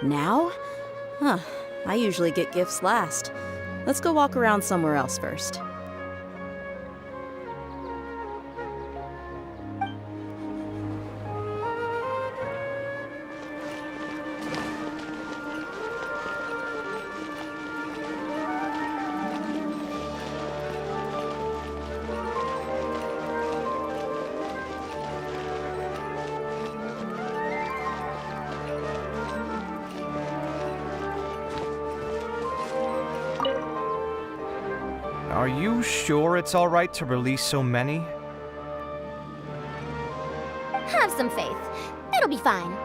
Now? Huh. I usually get gifts last. Let's go walk around somewhere else first. Are you sure it's all right to release so many? Have some faith. It'll be fine.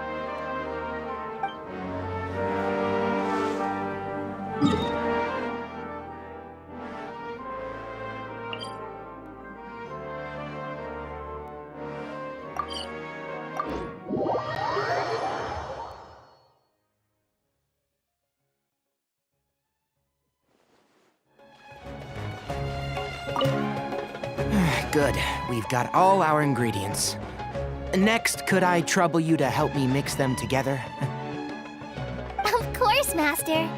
Good. We've got all our ingredients. Next, could I trouble you to help me mix them together? Of course, Master.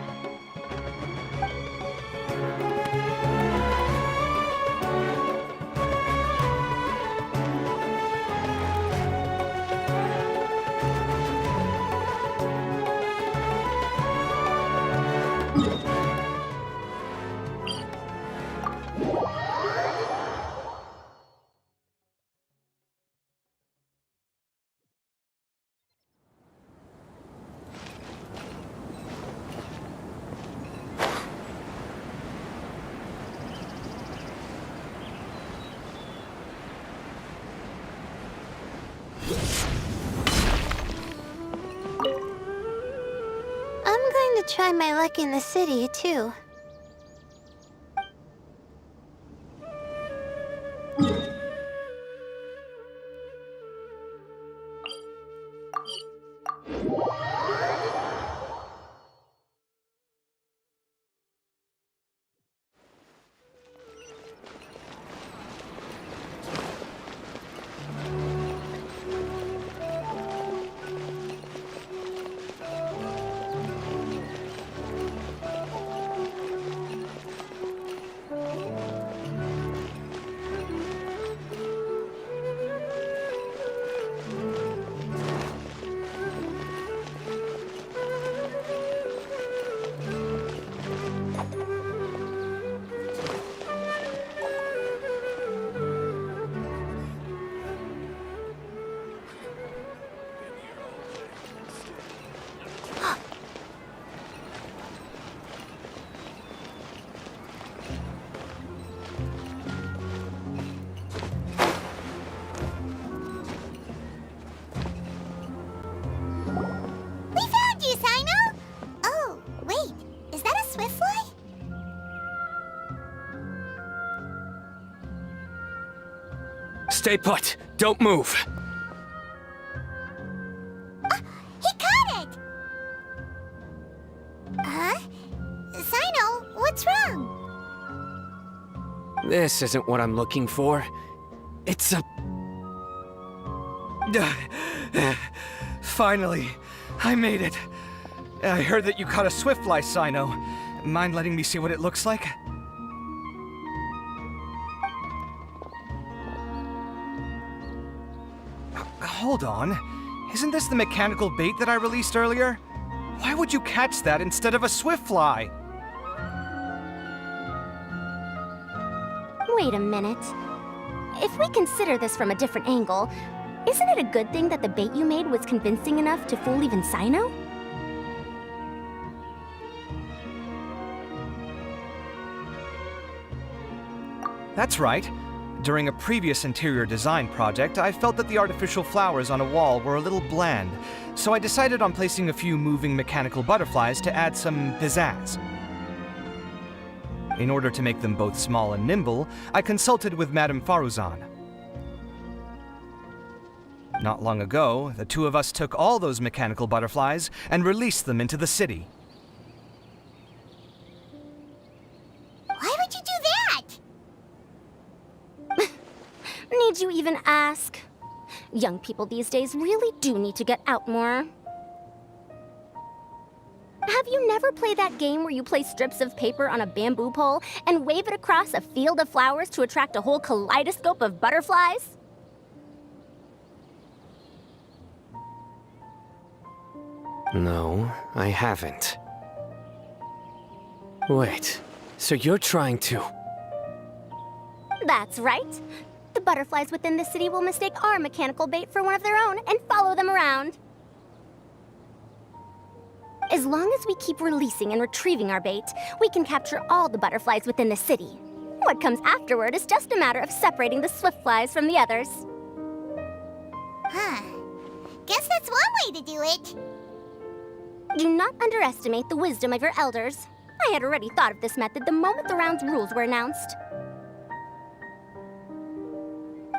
I'm going to try my luck in the city, too. Stay put. Don't move. He caught it! Huh? Sino, what's wrong? This isn't what I'm looking for. It's a... Finally, I made it. I heard that you caught a swiftfly, Sino. Mind letting me see what it looks like? Hold on. Isn't this the mechanical bait that I released earlier? Why would you catch that instead of a swiftfly? Wait a minute. If we consider this from a different angle, isn't it a good thing that the bait you made was convincing enough to fool even Sino? That's right. During a previous interior design project, I felt that the artificial flowers on a wall were a little bland, so I decided on placing a few moving mechanical butterflies to add some pizzazz. In order to make them both small and nimble, I consulted with Madame Faruzan. Not long ago, the two of us took all those mechanical butterflies and released them into the city. Why would you do that? Need you even ask? Young people these days really do need to get out more. Have you never played that game where you place strips of paper on a bamboo pole and wave it across a field of flowers to attract a whole kaleidoscope of butterflies? No, I haven't. Wait, so you're trying to... That's right. The butterflies within the city will mistake our mechanical bait for one of their own and follow them around. As long as we keep releasing and retrieving our bait, we can capture all the butterflies within the city. What comes afterward is just a matter of separating the swift flies from the others. Huh. Guess that's one way to do it. Do not underestimate the wisdom of your elders. I had already thought of this method the moment the round's rules were announced.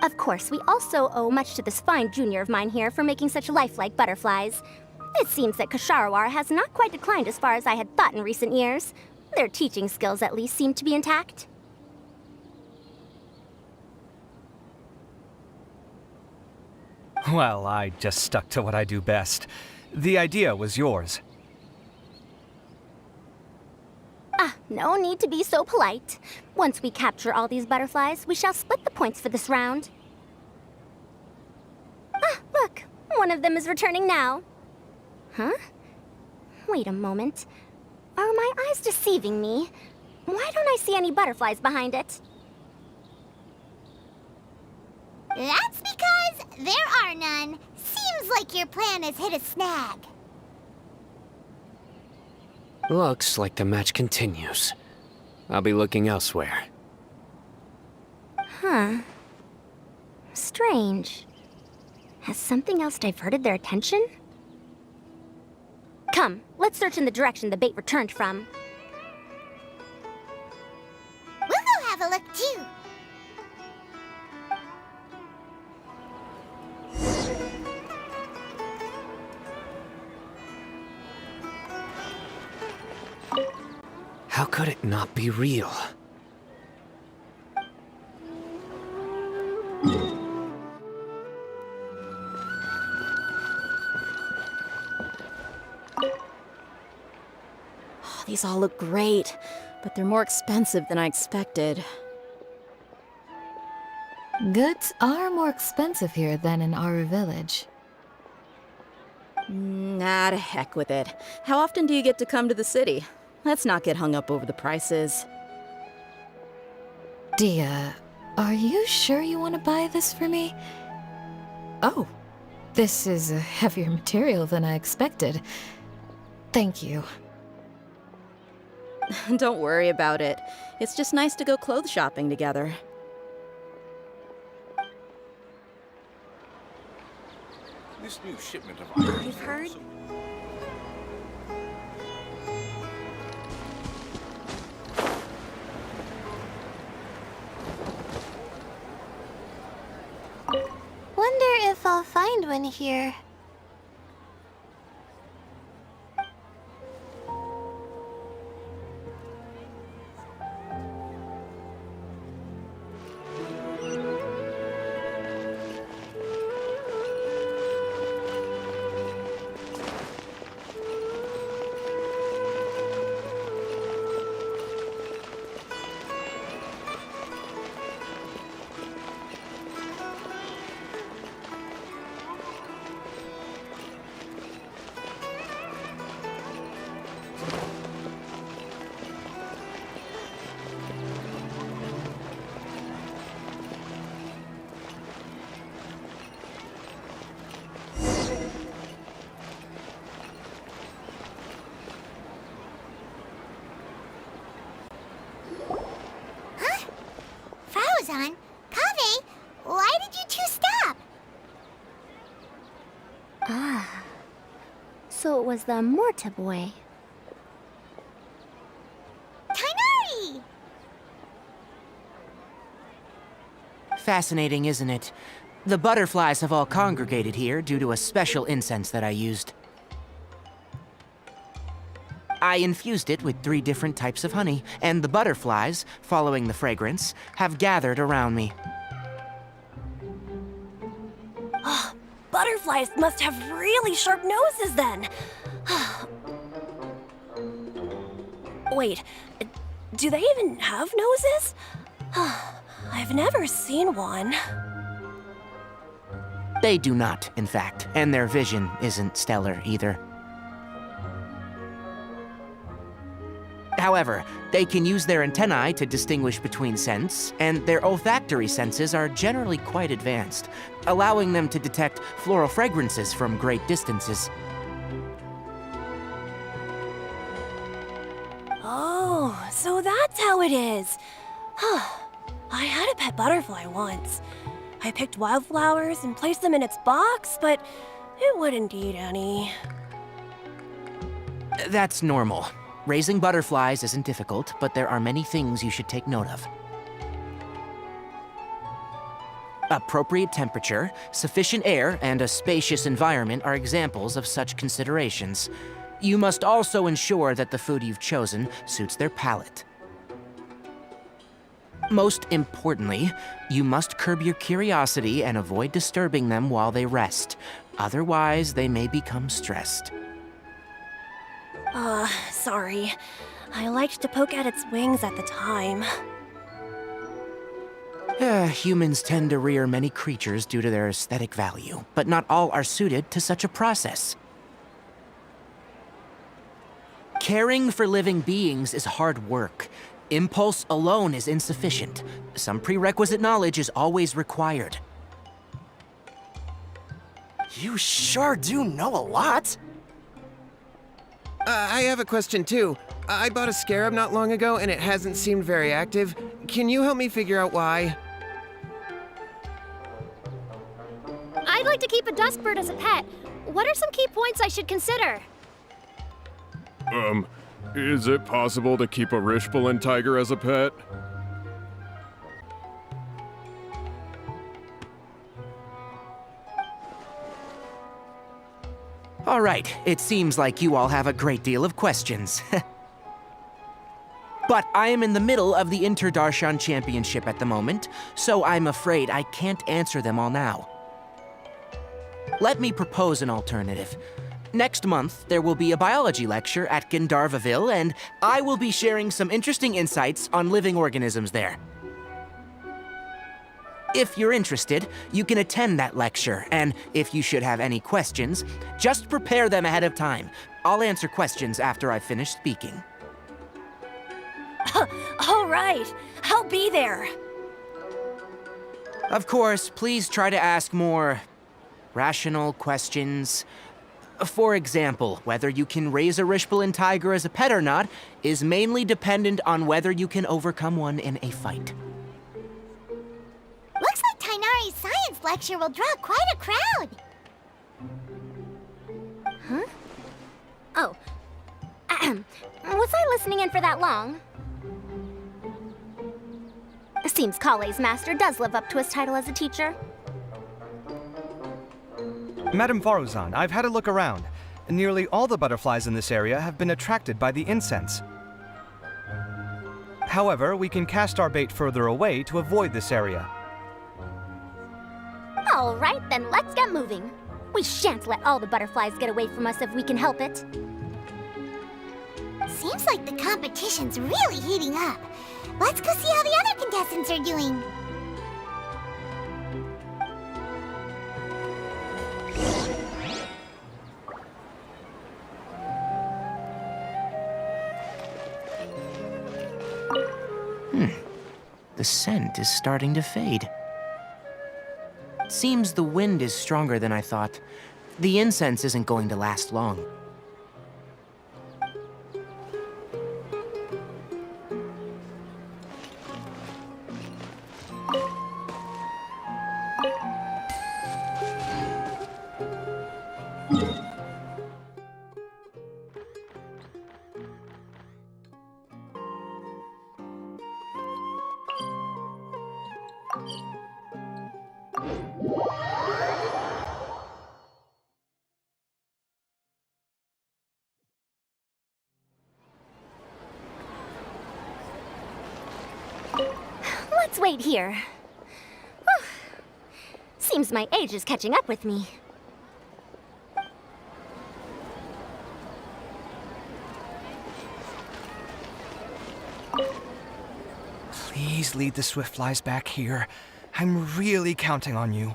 Of course, we also owe much to this fine junior of mine here for making such lifelike butterflies. It seems that Kasharawar has not quite declined as far as I had thought in recent years. Their teaching skills at least seem to be intact. Well, I just stuck to what I do best. The idea was yours. No need to be so polite. Once we capture all these butterflies, we shall split the points for this round. Look, one of them is returning now. Huh? Wait a moment. Are my eyes deceiving me? Why don't I see any butterflies behind it? That's because there are none. Seems like your plan has hit a snag. Looks like the match continues. I'll be looking elsewhere. Huh. Strange. Has something else diverted their attention? Come, let's search in the direction the bait returned from. We'll go have a look too. How could it not be real? These all look great, but they're more expensive than I expected. Goods are more expensive here than in our village. Nah, to heck with it. How often do you get to come to the city? Let's not get hung up over the prices. Dia, are you sure you want to buy this for me? Oh, this is a heavier material than I expected. Thank you. Don't worry about it. It's just nice to go clothes shopping together. This new shipment of items. You've heard? Wonder if I'll find one here. So it was the Morta boy. Tighnari! Fascinating, isn't it? The butterflies have all congregated here due to a special incense that I used. I infused it with 3 different types of honey, and the butterflies, following the fragrance, have gathered around me. Butterflies must have really sharp noses then. Wait, do they even have noses? I've never seen one. They do not, in fact, and their vision isn't stellar either. However, they can use their antennae to distinguish between scents, and their olfactory senses are generally quite advanced, allowing them to detect floral fragrances from great distances. Oh, so that's how it is. I had a pet butterfly once. I picked wildflowers and placed them in its box, but it wouldn't eat any. That's normal. Raising butterflies isn't difficult, but there are many things you should take note of. Appropriate temperature, sufficient air, and a spacious environment are examples of such considerations. You must also ensure that the food you've chosen suits their palate. Most importantly, you must curb your curiosity and avoid disturbing them while they rest. Otherwise, they may become stressed. Sorry. I liked to poke at its wings at the time. Humans tend to rear many creatures due to their aesthetic value, but not all are suited to such a process. Caring for living beings is hard work. Impulse alone is insufficient. Some prerequisite knowledge is always required. You sure do know a lot. I have a question too. I bought a scarab not long ago and it hasn't seemed very active. Can you help me figure out why? I'd like to keep a dustbird as a pet. What are some key points I should consider? Is it possible to keep a Rishbalin tiger as a pet? All right, it seems like you all have a great deal of questions. But I am in the middle of the Darshan Championship at the moment, so I'm afraid I can't answer them all now. Let me propose an alternative. Next month, there will be a biology lecture at Gandharvaville, and I will be sharing some interesting insights on living organisms there. If you're interested, you can attend that lecture, and if you should have any questions, just prepare them ahead of time. I'll answer questions after I've finished speaking. All right, I'll be there. Of course, please try to ask more rational questions. For example, whether you can raise a Rishbalin tiger as a pet or not is mainly dependent on whether you can overcome one in a fight. Looks like Tighnari's science lecture will draw quite a crowd. Huh? Oh. Was I listening in for that long? Seems Kale's master does live up to his title as a teacher. Madam Faruzan, I've had a look around. Nearly all the butterflies in this area have been attracted by the incense. However, we can cast our bait further away to avoid this area. All right, then let's get moving. We shan't let all the butterflies get away from us if we can help it. Seems like the competition's really heating up. Let's go see how the other contestants are doing. The scent is starting to fade. It seems the wind is stronger than I thought. The incense isn't going to last long. Let's wait here. Whew. Seems my age is catching up with me. Please lead the Swiftflies back here. I'm really counting on you.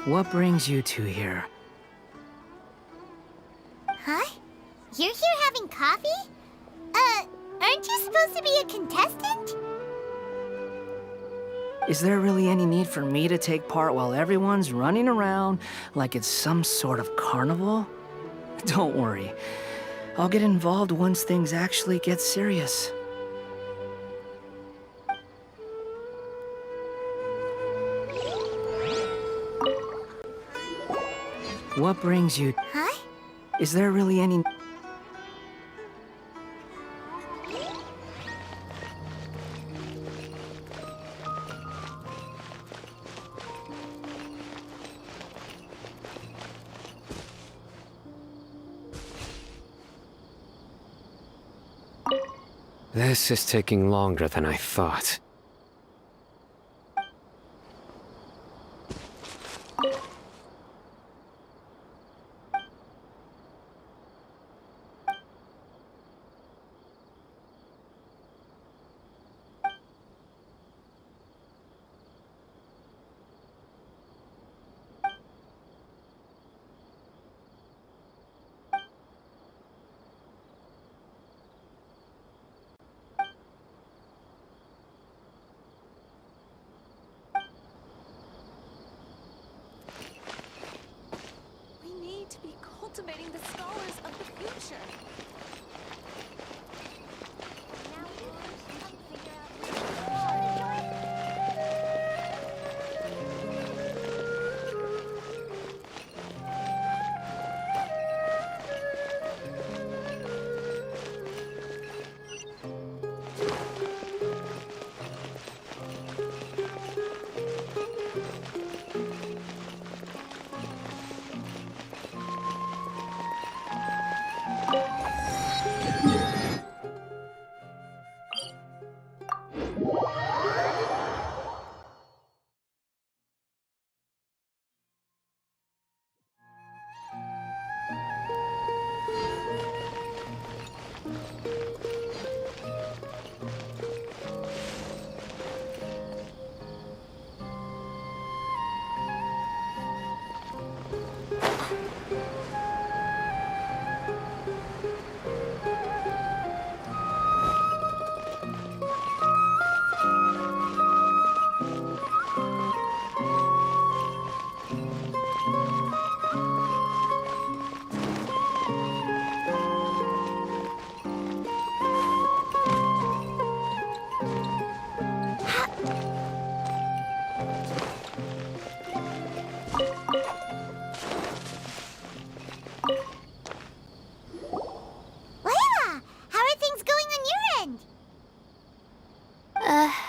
What brings you two here? Huh? You're here having coffee? Aren't you supposed to be a contestant? Is there really any need for me to take part while everyone's running around like it's some sort of carnival? Don't worry. I'll get involved once things actually get serious. What brings you... Huh? Is there really any... This is taking longer than I thought. Cultivating the scholars of the future.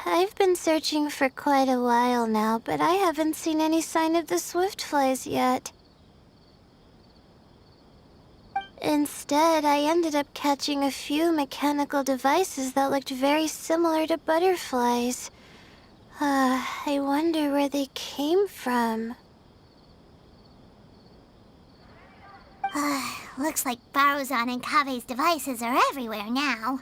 I've been searching for quite a while now, but I haven't seen any sign of the Swiftflies yet. Instead, I ended up catching a few mechanical devices that looked very similar to butterflies. I wonder where they came from. Looks like Baruzan and Kave's devices are everywhere now.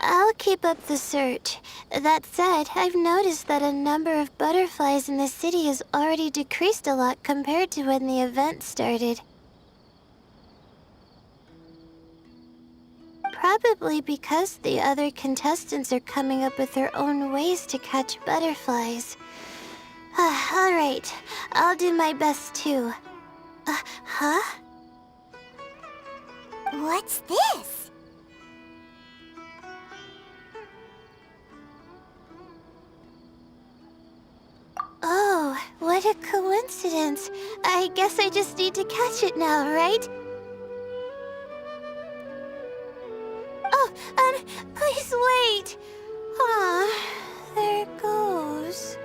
I'll keep up the search. That said, I've noticed that a number of butterflies in the city has already decreased a lot compared to when the event started. Probably because the other contestants are coming up with their own ways to catch butterflies. All right, I'll do my best too. Huh? What's this? Oh, what a coincidence. I guess I just need to catch it now, right? Oh, please wait. Aw, there it goes.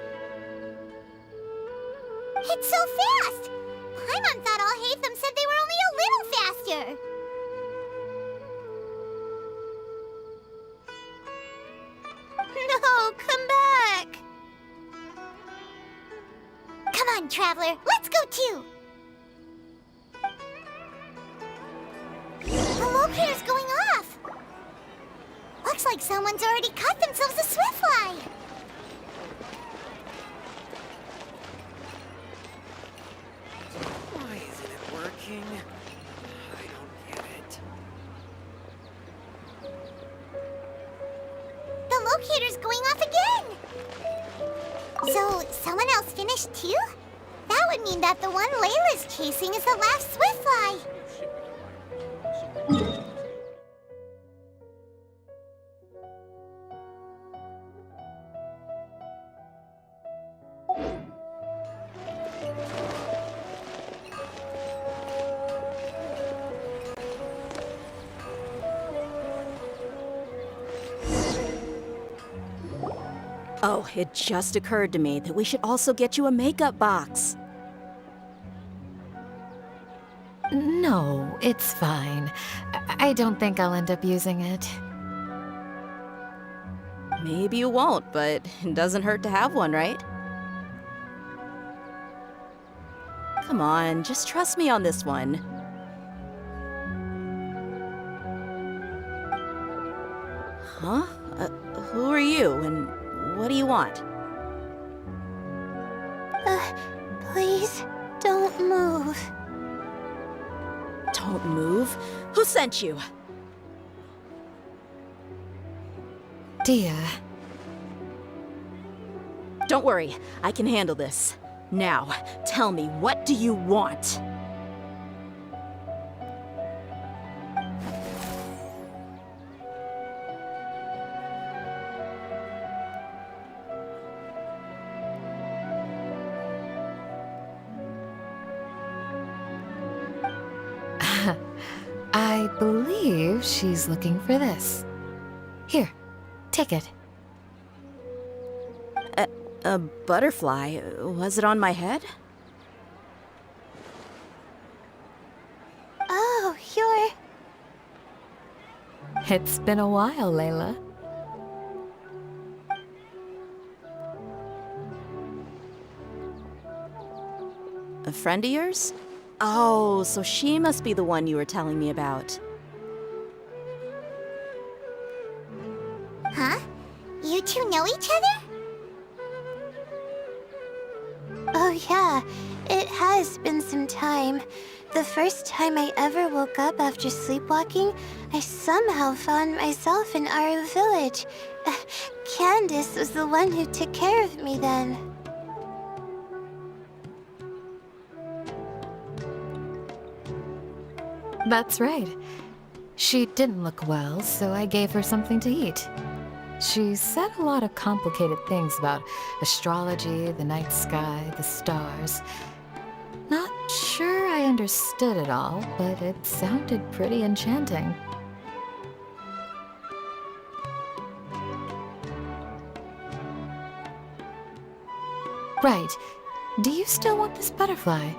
It's so fast! Paimon thought all Hatham said they were only a little faster. No, come back! Come on, Traveler, let's go too! The locator's going off! Looks like someone's already caught themselves a swiftfly! Why isn't it working? I don't get it. The locator's going off again! So, someone else finished too? That would mean that the one Layla's chasing is the last swiftfly. Oh, it just occurred to me that we should also get you a makeup box. No, it's fine. I don't think I'll end up using it. Maybe you won't, but it doesn't hurt to have one, right? Come on, just trust me on this one. Huh? Who are you, and what do you want? Please, don't move. Don't move? Who sent you? Dia. Don't worry, I can handle this. Now, tell me, what do you want? I believe she's looking for this. Here, take it. A butterfly? Was it on my head? Oh, you're... It's been a while, Layla. A friend of yours? Oh, so she must be the one you were telling me about. Huh? You two know each other? Oh yeah, it has been some time. The first time I ever woke up after sleepwalking, I somehow found myself in our village. Candace was the one who took care of me then. That's right. She didn't look well, so I gave her something to eat. She said a lot of complicated things about astrology, the night sky, the stars. Not sure I understood it all, but it sounded pretty enchanting. Right. Do you still want this butterfly?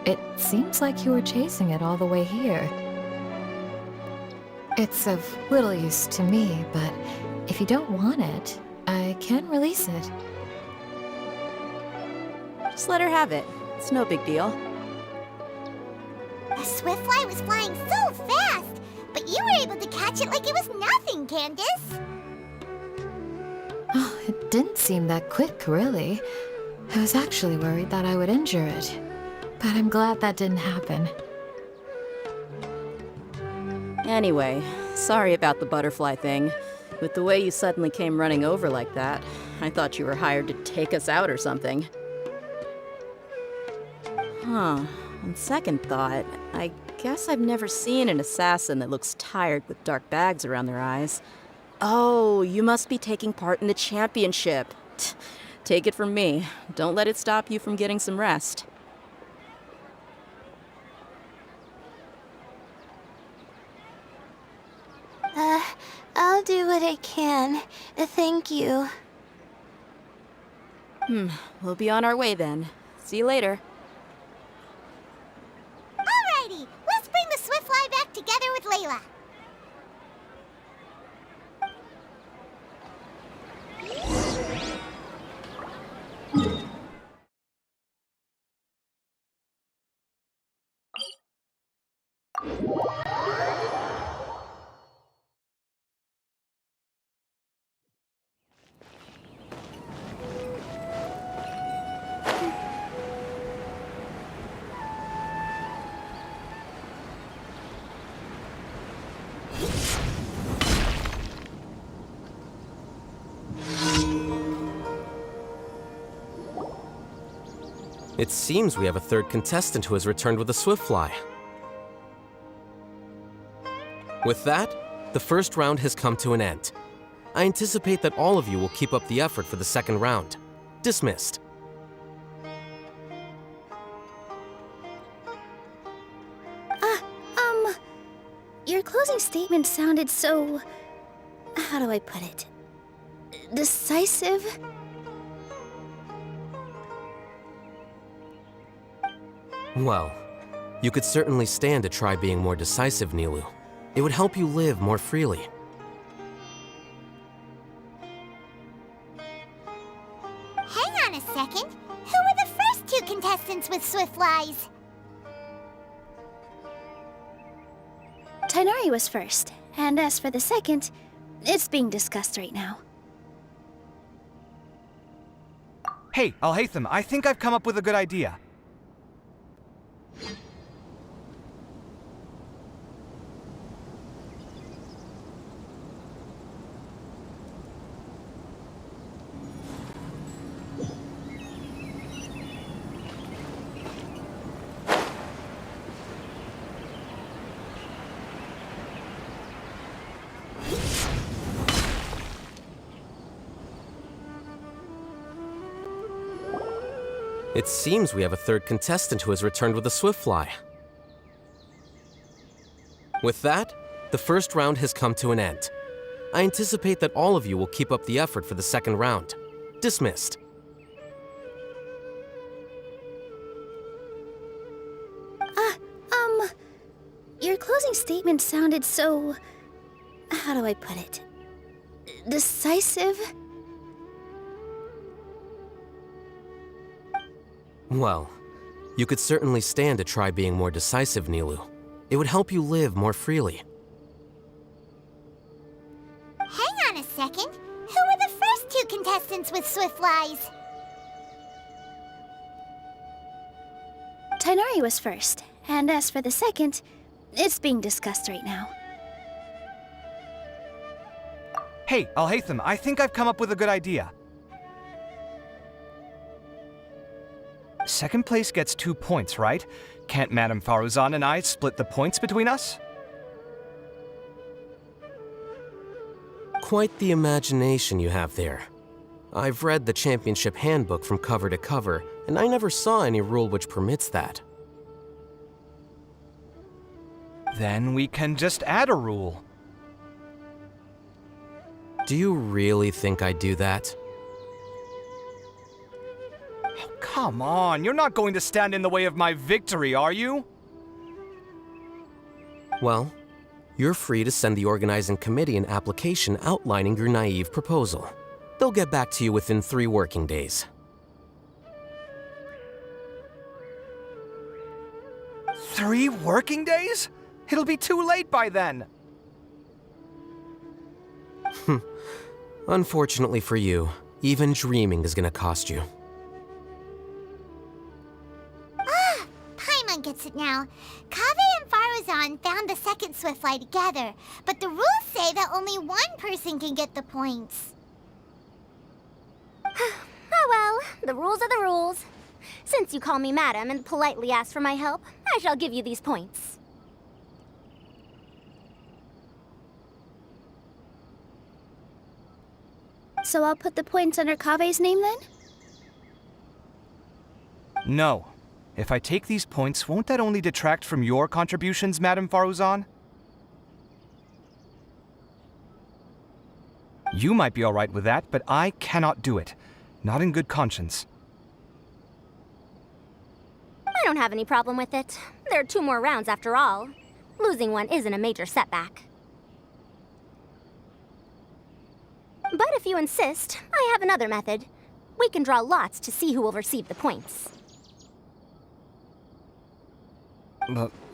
It seems like you were chasing it all the way here. It's of little use to me, but if you don't want it, I can release it. Just let her have it. It's no big deal. The swiftfly was flying so fast, but you were able to catch it like it was nothing, Candace. didn't seem that quick, really. I was actually worried that I would injure it. But I'm glad that didn't happen. Anyway, sorry about the butterfly thing. With the way you suddenly came running over like that, I thought you were hired to take us out or something. Huh. On second thought, I guess I've never seen an assassin that looks tired with dark bags around their eyes. Oh, you must be taking part in the championship. Take it from me. Don't let it stop you from getting some rest. I'll do what I can. Thank you. We'll be on our way then. See you later. Alrighty, let's bring the Swiftfly back together with Layla. It seems we have a third contestant who has returned with a Swiftfly. With that, the first round has come to an end. I anticipate that all of you will keep up the effort for the second round. Dismissed. Your closing statement sounded so... how do I put it? Decisive? Well, you could certainly stand to try being more decisive, Nilu. It would help you live more freely. Hang on a second. Who were the first two contestants with Swiftflies? Tighnari was first, and as for the second, it's being discussed right now. Hey, Alhaitham, I think I've come up with a good idea. It seems we have a third contestant who has returned with a Swiftfly. With that, the first round has come to an end. I anticipate that all of you will keep up the effort for the second round. Dismissed. Your closing statement sounded so... how do I put it? Decisive? Well, you could certainly stand to try being more decisive, Nilu. It would help you live more freely. Hang on a second. Who were the first two contestants with Swiftflies? Tighnari was first, and as for the second, it's being discussed right now. Hey, Alhaitham, I think I've come up with a good idea. Second place gets 2 points, right? Can't Madame Faruzan and I split the points between us? Quite the imagination you have there. I've read the championship handbook from cover to cover, and I never saw any rule which permits that. Then we can just add a rule. Do you really think I'd do that? Oh, come on, you're not going to stand in the way of my victory, are you? Well, you're free to send the organizing committee an application outlining your naive proposal. They'll get back to you within 3 working days. 3 working days? It'll be too late by then. Unfortunately for you, Even dreaming is gonna cost you. Ah! Paimon gets it now. Kaveh and Faruzan found the second Swiftfly together, but the rules say that only one person can get the points. Oh well, the rules are the rules. Since you call me madam and politely ask for my help, I shall give you these points. So I'll put the points under Kaveh's name then? No. If I take these points, won't that only detract from your contributions, Madame Faruzan? You might be all right with that, but I cannot do it. Not in good conscience. I don't have any problem with it. There are 2 more rounds after all. Losing one isn't a major setback. But if you insist, I have another method. We can draw lots to see who will receive the points.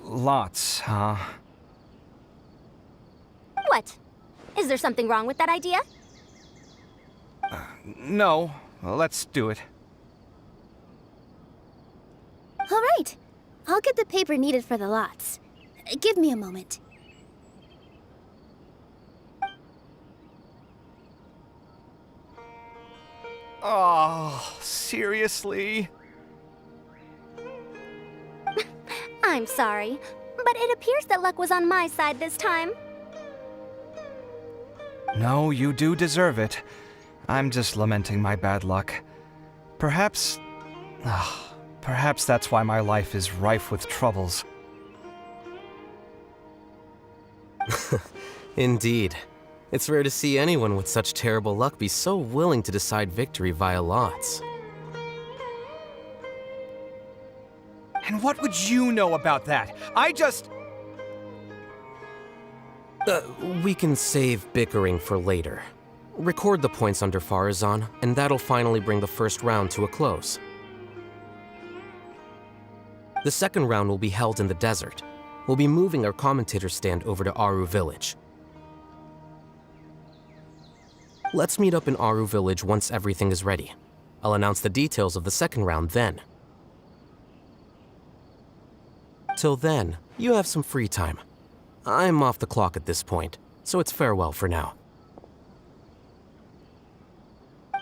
Lots, huh? What? Is there something wrong with that idea? No. Well, let's do it. All right. I'll get the paper needed for the lots. Give me a moment. Oh, seriously? I'm sorry, but it appears that luck was on my side this time. No, you do deserve it. I'm just lamenting my bad luck. Perhaps that's why my life is rife with troubles. Indeed. It's rare to see anyone with such terrible luck be so willing to decide victory via lots. And what would you know about that? We can save bickering for later. Record the points under Faruzan, and that'll finally bring the first round to a close. The second round will be held in the desert. We'll be moving our commentator stand over to Aru Village. Let's meet up in Aru Village once everything is ready. I'll announce the details of the second round then. Till then, you have some free time. I'm off the clock at this point, so it's farewell for now.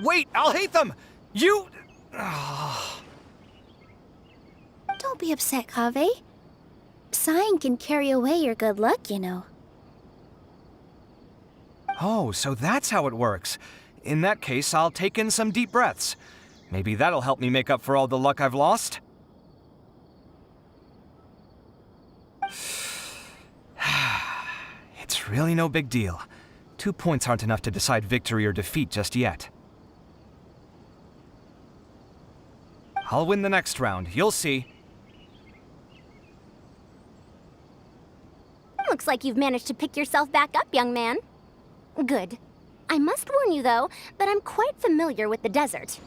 Wait, I'll hate them! You... Don't be upset, Kaveh. Sighing can carry away your good luck, you know. Oh, so that's how it works. In that case, I'll take in some deep breaths. Maybe that'll help me make up for all the luck I've lost. It's really no big deal. 2 points aren't enough to decide victory or defeat just yet. I'll win the next round, you'll see. Looks like you've managed to pick yourself back up, young man. Good. I must warn you, though, that I'm quite familiar with the desert.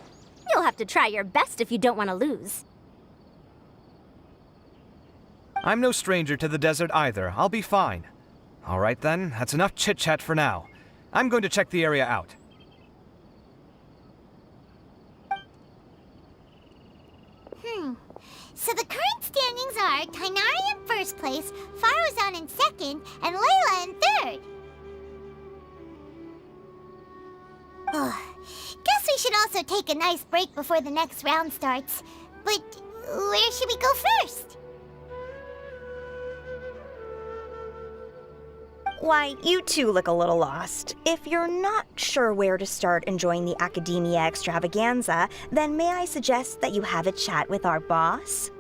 You'll have to try your best if you don't want to lose. I'm no stranger to the desert either. I'll be fine. All right then, that's enough chit-chat for now. I'm going to check the area out. So the current standings are Tighnari in first place, Faruzan in second, and Layla in third. Guess we should also take a nice break before the next round starts. But where should we go first? Why, you two look a little lost. If you're not sure where to start enjoying the Academia extravaganza, then may I suggest that you have a chat with our boss?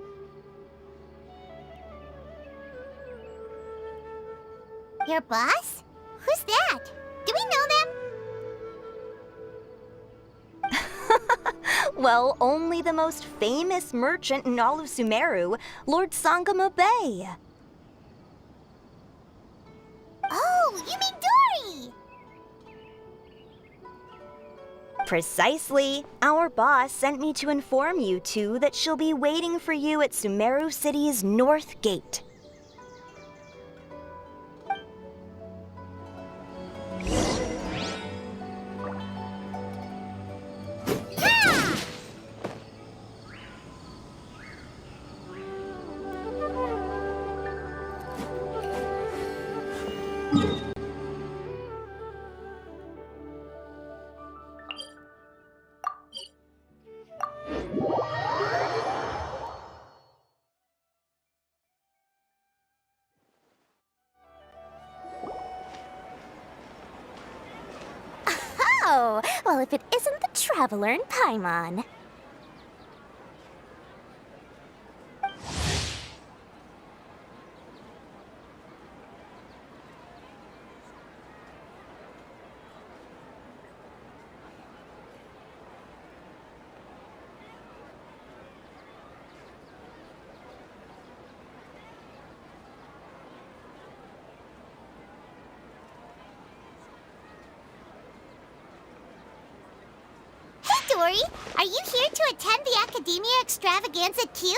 Your boss? Who's that? Do we know them? Well, only the most famous merchant in all of Sumeru, Lord Sangamo Bay. Oh, you mean Dory! Precisely. Our boss sent me to inform you two that she'll be waiting for you at Sumeru City's North Gate. Well, if it isn't the Traveler in Paimon. Dory, are you here to attend the Academia Extravaganza too?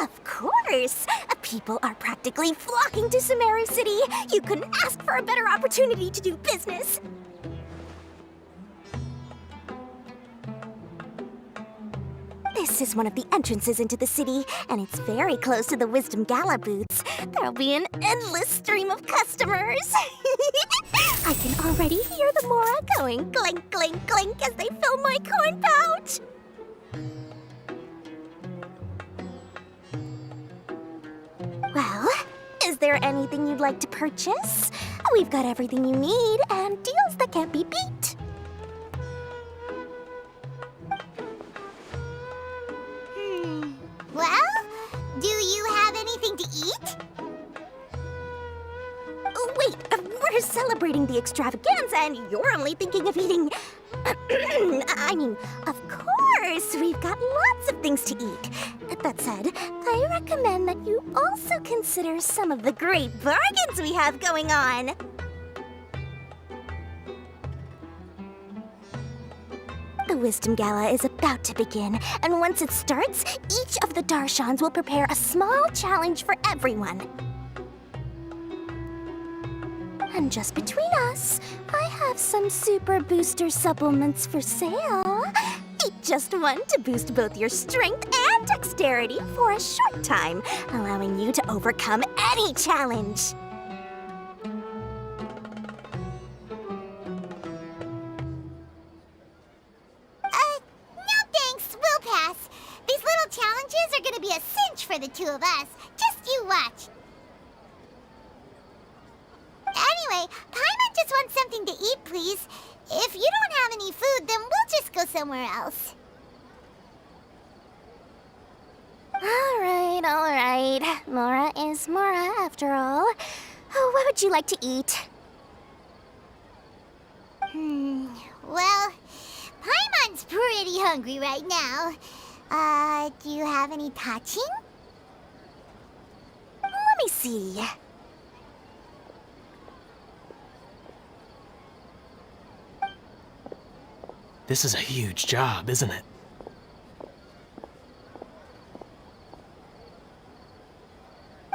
Of course! People are practically flocking to Sumeru City. You couldn't ask for a better opportunity to do business. This is one of the entrances into the city, and it's very close to the Wisdom Gala booths. There'll be an endless stream of customers. I can already hear the Mora going clink, clink, clink as they fill my coin pouch. Well, is there anything you'd like to purchase? We've got everything you need and deals that can't be beat. Well, do you have anything to eat? Wait, we're celebrating the extravaganza and you're only thinking of eating... I mean, of course, we've got lots of things to eat. That said, I recommend that you also consider some of the great bargains we have going on. The Wisdom Gala is about to begin, and once it starts, each of the Darshans will prepare a small challenge for everyone. And just between us, I have some super booster supplements for sale. Eat just one to boost both your strength and dexterity for a short time, allowing you to overcome any challenge. Challenges are gonna be a cinch for the two of us. Just you watch. Anyway, Paimon just wants something to eat, please. If you don't have any food, then we'll just go somewhere else. All right. Mora is Mora, after all. Oh, what would you like to eat? Well, Paimon's pretty hungry right now. Do you have any touching? Let me see. This is a huge job, isn't it?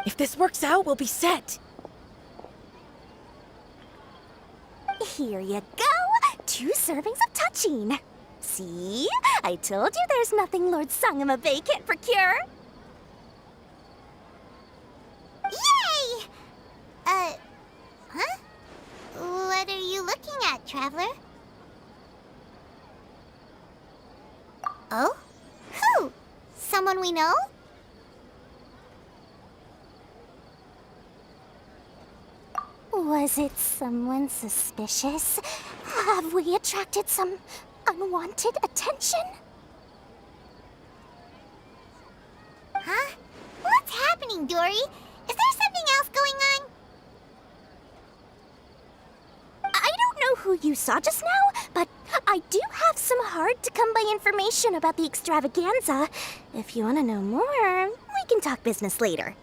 If this works out, we'll be set. Here you go. 2 servings of touching. See? I told you there's nothing Lord Sangamabe can't procure. Yay! Huh? What are you looking at, Traveler? Oh? Who? Someone we know? Was it someone suspicious? Have we attracted some unwanted attention? Huh? What's happening, Dory? Is there something else going on? I don't know who you saw just now, but I do have some hard-to-come-by information about the extravaganza. If you want to know more, we can talk business later.